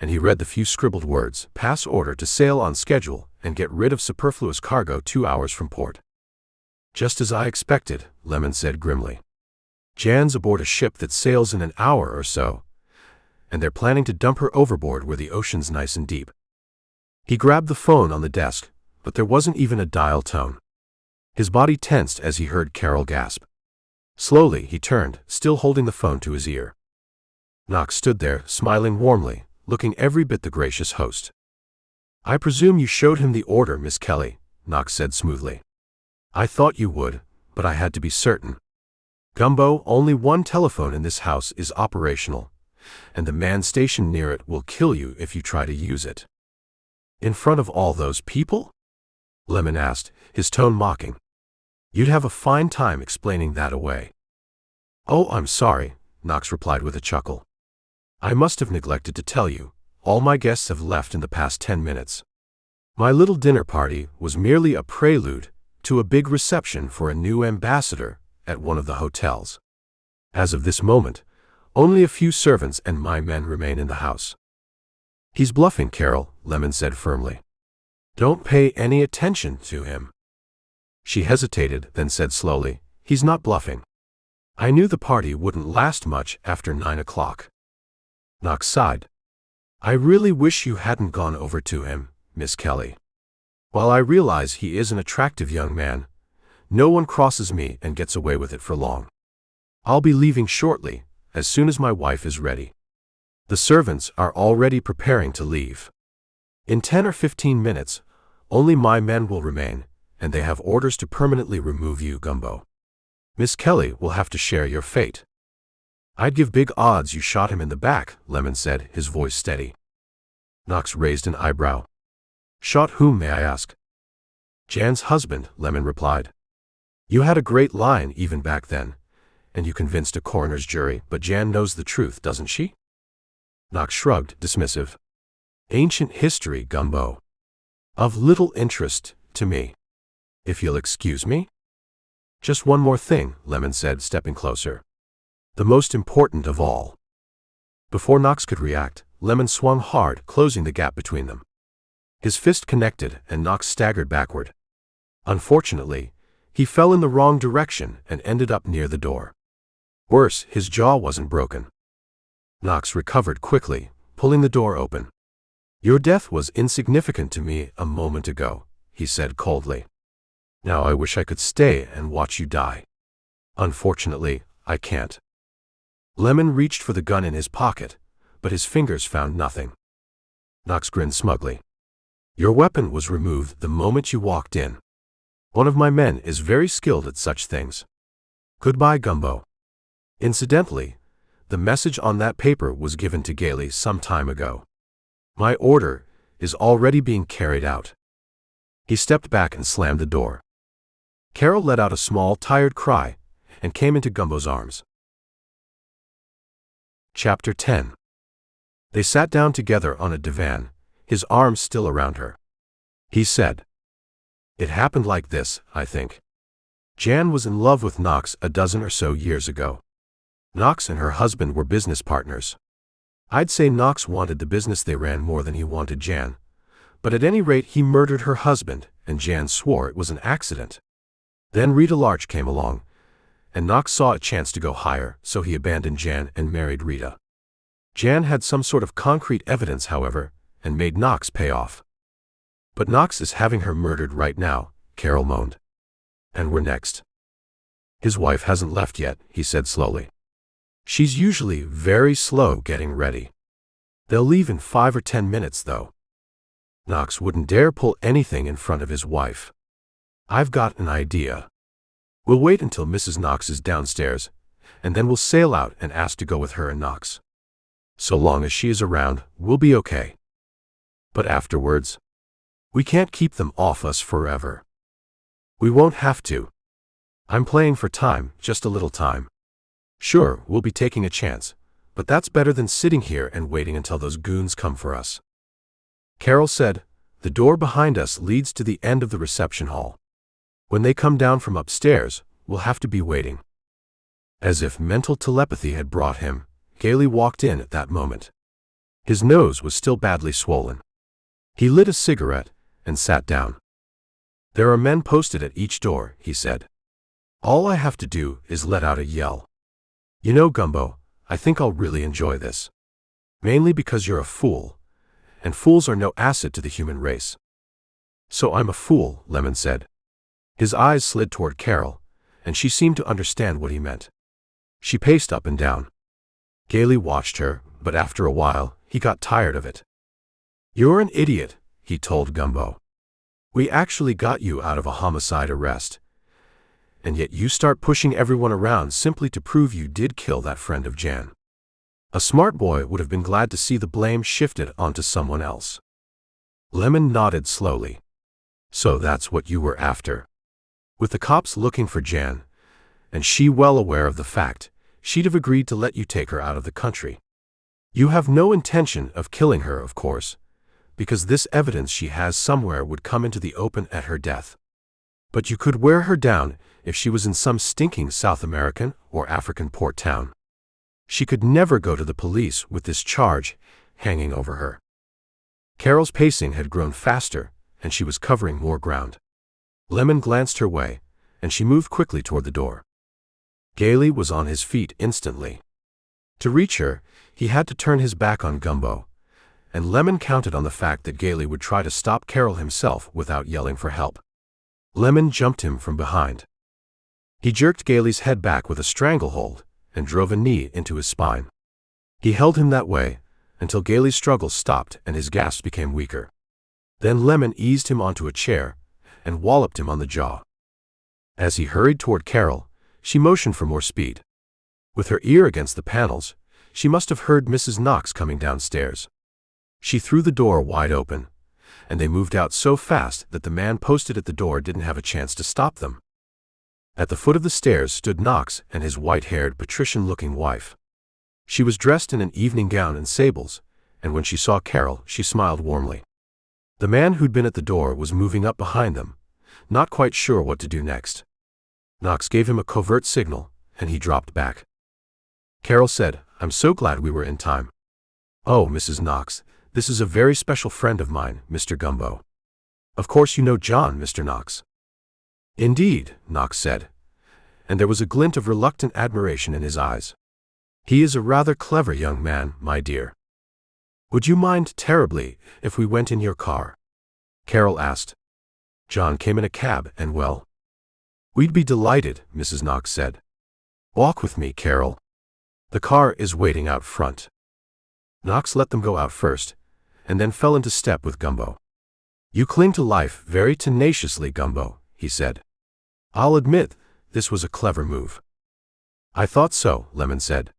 and he read the few scribbled words: pass order to sail on schedule and get rid of superfluous cargo 2 hours from port. Just as I expected, Lemon said grimly. Jan's aboard a ship that sails in an hour or so, and they're planning to dump her overboard where the ocean's nice and deep. He grabbed the phone on the desk, but there wasn't even a dial tone. His body tensed as he heard Carol gasp. Slowly, he turned, still holding the phone to his ear. Knox stood there, smiling warmly, looking every bit the gracious host. I presume you showed him the order, Miss Kelly, Knox said smoothly. I thought you would, but I had to be certain. Gumbo, only one telephone in this house is operational, and the man stationed near it will kill you if you try to use it. In front of all those people? Lemon asked, his tone mocking. You'd have a fine time explaining that away. Oh, I'm sorry, Knox replied with a chuckle. I must have neglected to tell you, all my guests have left in the past 10 minutes. My little dinner party was merely a prelude to a big reception for a new ambassador at one of the hotels. As of this moment, only a few servants and my men remain in the house. He's bluffing, Carol, Lemon said firmly. Don't pay any attention to him. She hesitated, then said slowly, he's not bluffing. I knew the party wouldn't last much after 9 o'clock. Knox sighed. I really wish you hadn't gone over to him, Miss Kelly. While I realize he is an attractive young man, no one crosses me and gets away with it for long. I'll be leaving shortly, as soon as my wife is ready. The servants are already preparing to leave. In 10 or 15 minutes, only my men will remain, and they have orders to permanently remove you, Gumbo. Miss Kelly will have to share your fate. I'd give big odds you shot him in the back, Lemon said, his voice steady. Knox raised an eyebrow. Shot whom, may I ask? Jan's husband, Lemon replied. You had a great line even back then, and you convinced a coroner's jury, but Jan knows the truth, doesn't she? Knox shrugged, dismissive. Ancient history, Gumbo. Of little interest to me. If you'll excuse me? Just one more thing, Lemon said, stepping closer. The most important of all. Before Knox could react, Lemon swung hard, closing the gap between them. His fist connected, and Knox staggered backward. Unfortunately, he fell in the wrong direction and ended up near the door. Worse, his jaw wasn't broken. Knox recovered quickly, pulling the door open. Your death was insignificant to me a moment ago, he said coldly. Now I wish I could stay and watch you die. Unfortunately, I can't. Lemon reached for the gun in his pocket, but his fingers found nothing. Knox grinned smugly. Your weapon was removed the moment you walked in. One of my men is very skilled at such things. Goodbye, Gumbo. Incidentally, the message on that paper was given to Gailey some time ago. My order is already being carried out. He stepped back and slammed the door. Carol let out a small, tired cry and came into Gumbo's arms. Chapter 10. They sat down together on a divan, his arms still around her. He said, It happened like this, I think. Jan was in love with Knox a dozen or so years ago. Knox and her husband were business partners. I'd say Knox wanted the business they ran more than he wanted Jan, but at any rate he murdered her husband, and Jan swore it was an accident. Then Rita Larch came along, and Knox saw a chance to go higher, so he abandoned Jan and married Rita. Jan had some sort of concrete evidence, however, and made Knox pay off. But Knox is having her murdered right now, Carol moaned. And we're next. His wife hasn't left yet, he said slowly. She's usually very slow getting ready. They'll leave in 5 or 10 minutes, though. Knox wouldn't dare pull anything in front of his wife. I've got an idea. We'll wait until Mrs. Knox is downstairs, and then we'll sail out and ask to go with her and Knox. So long as she is around, we'll be okay. But afterwards, we can't keep them off us forever. We won't have to. I'm playing for time, just a little time. Sure, we'll be taking a chance, but that's better than sitting here and waiting until those goons come for us. Carol said, The door behind us leads to the end of the reception hall. When they come down from upstairs, we'll have to be waiting. As if mental telepathy had brought him, Gailey walked in at that moment. His nose was still badly swollen. He lit a cigarette and sat down. There are men posted at each door, he said. All I have to do is let out a yell. You know, Gumbo, I think I'll really enjoy this. Mainly because you're a fool, and fools are no asset to the human race. So I'm a fool, Lemon said. His eyes slid toward Carol, and she seemed to understand what he meant. She paced up and down. Gailey watched her, but after a while, he got tired of it. You're an idiot, he told Gumbo. We actually got you out of a homicide arrest. And yet you start pushing everyone around simply to prove you did kill that friend of Jan. A smart boy would have been glad to see the blame shifted onto someone else. Lemon nodded slowly. So that's what you were after. With the cops looking for Jan, and she well aware of the fact, she'd have agreed to let you take her out of the country. You have no intention of killing her, of course, because this evidence she has somewhere would come into the open at her death. But you could wear her down if she was in some stinking South American or African port town. She could never go to the police with this charge hanging over her. Carol's pacing had grown faster, and she was covering more ground. Lemon glanced her way, and she moved quickly toward the door. Gailey was on his feet instantly. To reach her, he had to turn his back on Gumbo, and Lemon counted on the fact that Gailey would try to stop Carol himself without yelling for help. Lemon jumped him from behind. He jerked Gailey's head back with a stranglehold and drove a knee into his spine. He held him that way until Gailey's struggles stopped and his gasps became weaker. Then Lemon eased him onto a chair and walloped him on the jaw. As he hurried toward Carol, she motioned for more speed. With her ear against the panels, she must have heard Mrs. Knox coming downstairs. She threw the door wide open, and they moved out so fast that the man posted at the door didn't have a chance to stop them. At the foot of the stairs stood Knox and his white-haired, patrician-looking wife. She was dressed in an evening gown and sables, and when she saw Carol, she smiled warmly. The man who'd been at the door was moving up behind them, not quite sure what to do next. Knox gave him a covert signal, and he dropped back. Carol said, "I'm so glad we were in time." "Oh, Mrs. Knox, this is a very special friend of mine, Mr. Gumbo. Of course you know John, Mr. Knox." "Indeed," Knox said, and there was a glint of reluctant admiration in his eyes. "He is a rather clever young man, my dear." "Would you mind terribly if we went in your car?" Carol asked. John came in a cab and, well, "We'd be delighted," Mrs. Knox said. "Walk with me, Carol. The car is waiting out front." Knox let them go out first, and then fell into step with Gumbo. "You cling to life very tenaciously, Gumbo," he said. "I'll admit, this was a clever move." "I thought so," Lemon said.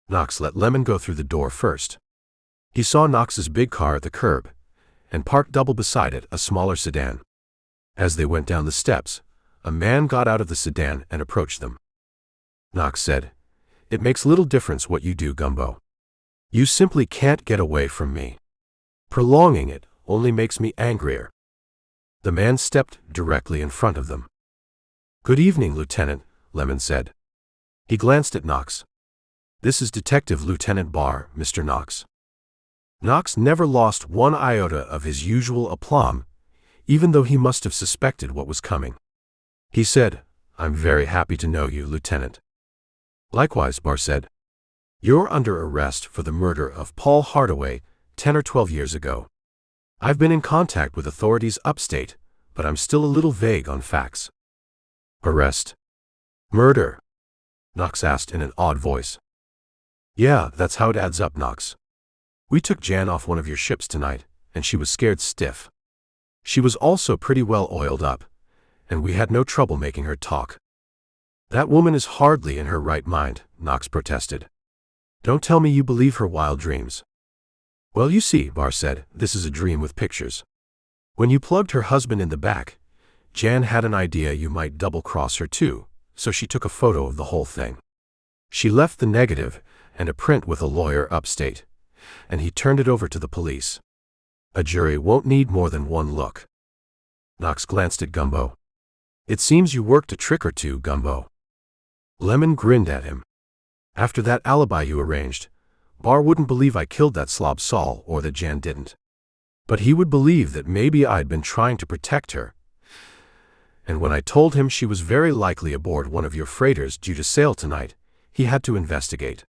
Knox let Lemon go through the door first. He saw Knox's big car at the curb, and parked double beside it a smaller sedan. As they went down the steps, a man got out of the sedan and approached them. Knox said, "It makes little difference what you do, Gumbo. You simply can't get away from me. Prolonging it only makes me angrier." The man stepped directly in front of them. "Good evening, Lieutenant," Lemon said. He glanced at Knox. "This is Detective Lieutenant Barr, Mr. Knox." Knox never lost one iota of his usual aplomb, even though he must have suspected what was coming. He said, "I'm very happy to know you, Lieutenant." "Likewise," Barr said. "You're under arrest for the murder of Paul Hardaway 10 or 12 years ago. I've been in contact with authorities upstate, but I'm still a little vague on facts." "Arrest? Murder?" Knox asked in an odd voice. "Yeah, that's how it adds up, Knox. We took Jan off one of your ships tonight, and she was scared stiff. She was also pretty well oiled up, and we had no trouble making her talk." "That woman is hardly in her right mind," Knox protested. "Don't tell me you believe her wild dreams." "Well, you see," Barr said, "this is a dream with pictures. When you plugged her husband in the back, Jan had an idea you might double-cross her too, so she took a photo of the whole thing. She left the negative and a print with a lawyer upstate, and he turned it over to the police. A jury won't need more than one look." Knox glanced at Gumbo. "It seems you worked a trick or two, Gumbo." Lemon grinned at him. "After that alibi you arranged, Barr wouldn't believe I killed that slob Saul or that Jan didn't. But he would believe that maybe I'd been trying to protect her. And when I told him she was very likely aboard one of your freighters due to sail tonight, he had to investigate.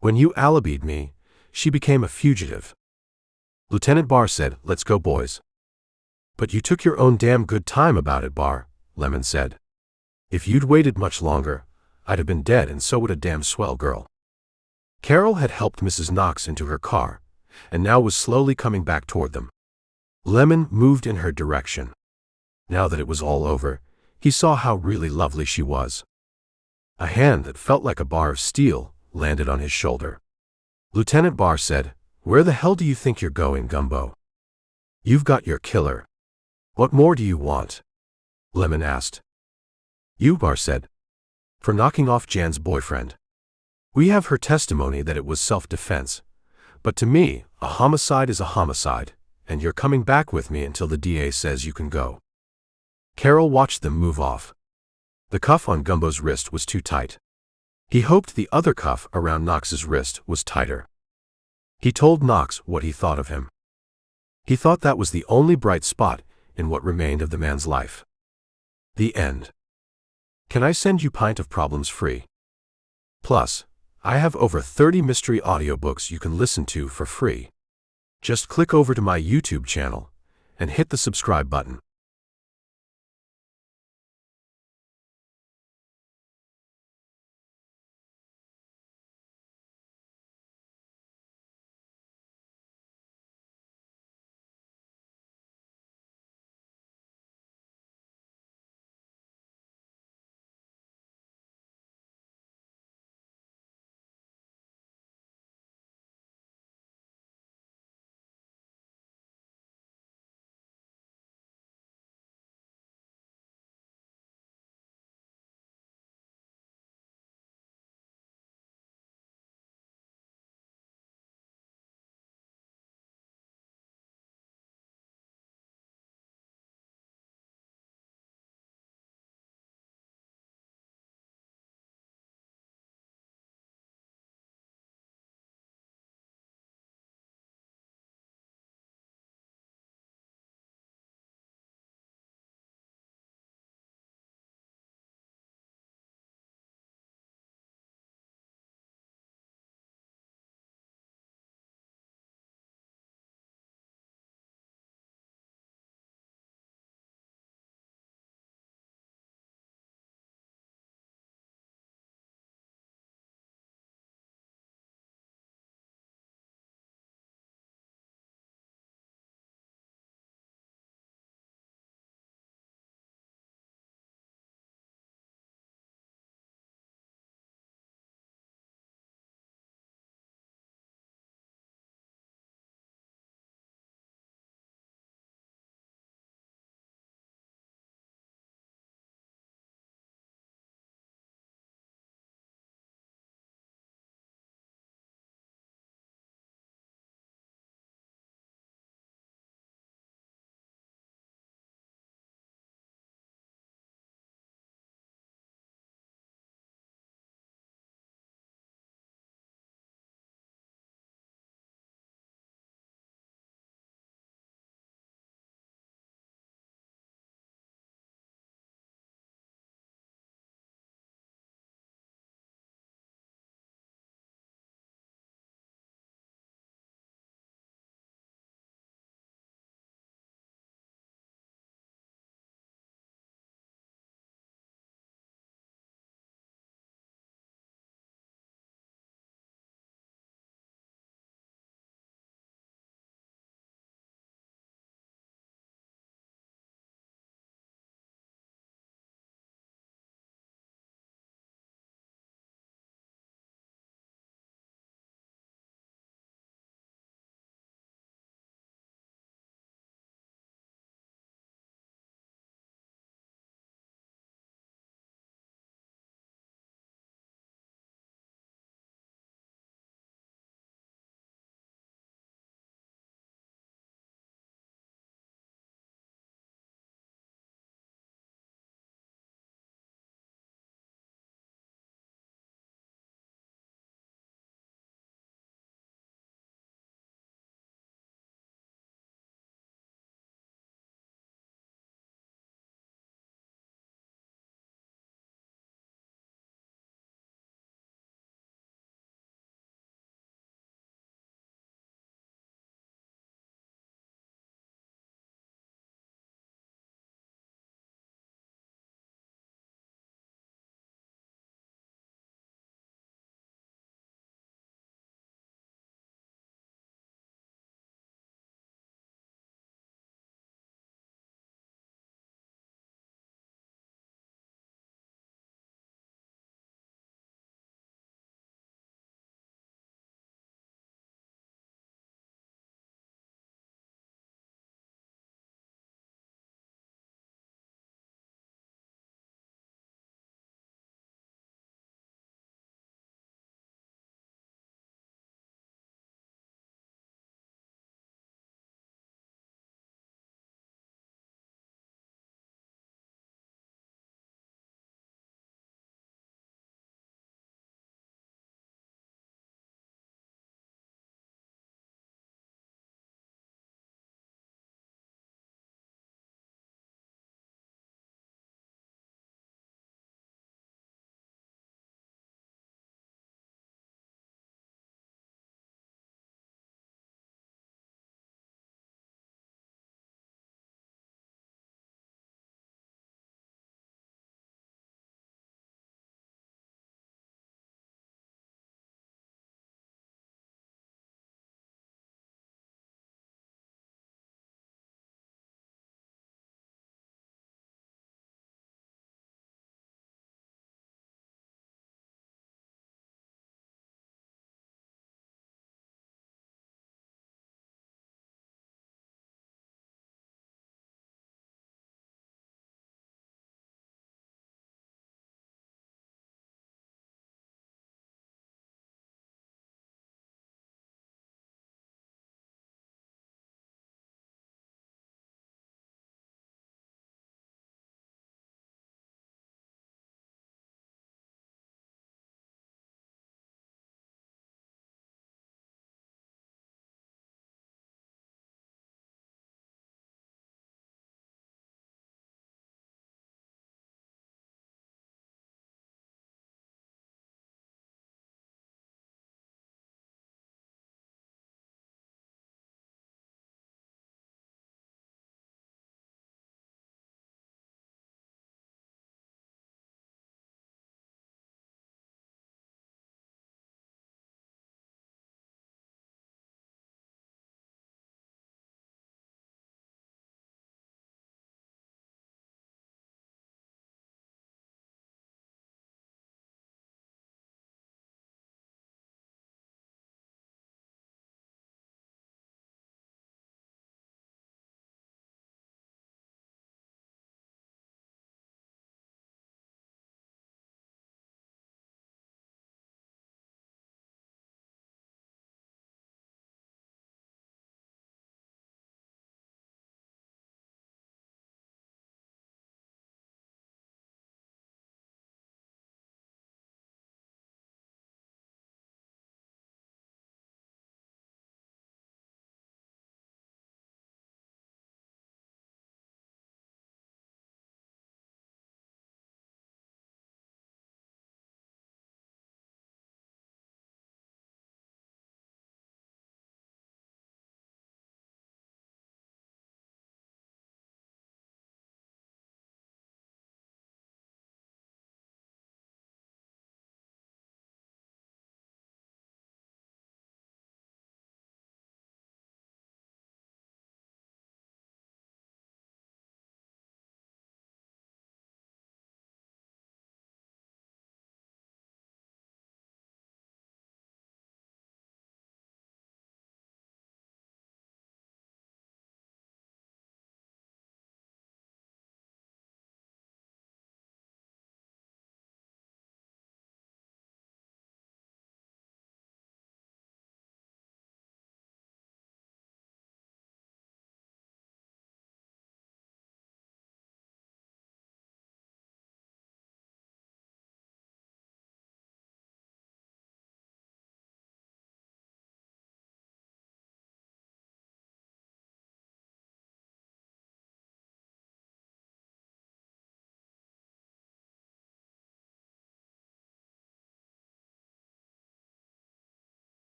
When you alibied me, she became a fugitive." Lieutenant Barr said, "Let's go, boys." "But you took your own damn good time about it, Barr," Lemon said. "If you'd waited much longer, I'd have been dead, and so would a damn swell girl." Carol had helped Mrs. Knox into her car, and now was slowly coming back toward them. Lemon moved in her direction. Now that it was all over, he saw how really lovely she was. A hand that felt like a bar of steel landed on his shoulder. Lieutenant Barr said, "Where the hell do you think you're going, Gumbo? You've got your killer. What more do you want?" Lemon asked. Ubar said. For knocking off Jan's boyfriend. We have her testimony that it was self-defense. But to me, a homicide is a homicide, and you're coming back with me until the DA says you can go. Carol watched them move off. The cuff on Gumbo's wrist was too tight. He hoped the other cuff around Knox's wrist was tighter. He told Knox what he thought of him. He thought that was the only bright spot in what remained of the man's life. The end. Can I send you Pint of Problems free? Plus, I have over 30 mystery audiobooks you can listen to for free. Just click over to my YouTube channel and hit the subscribe button.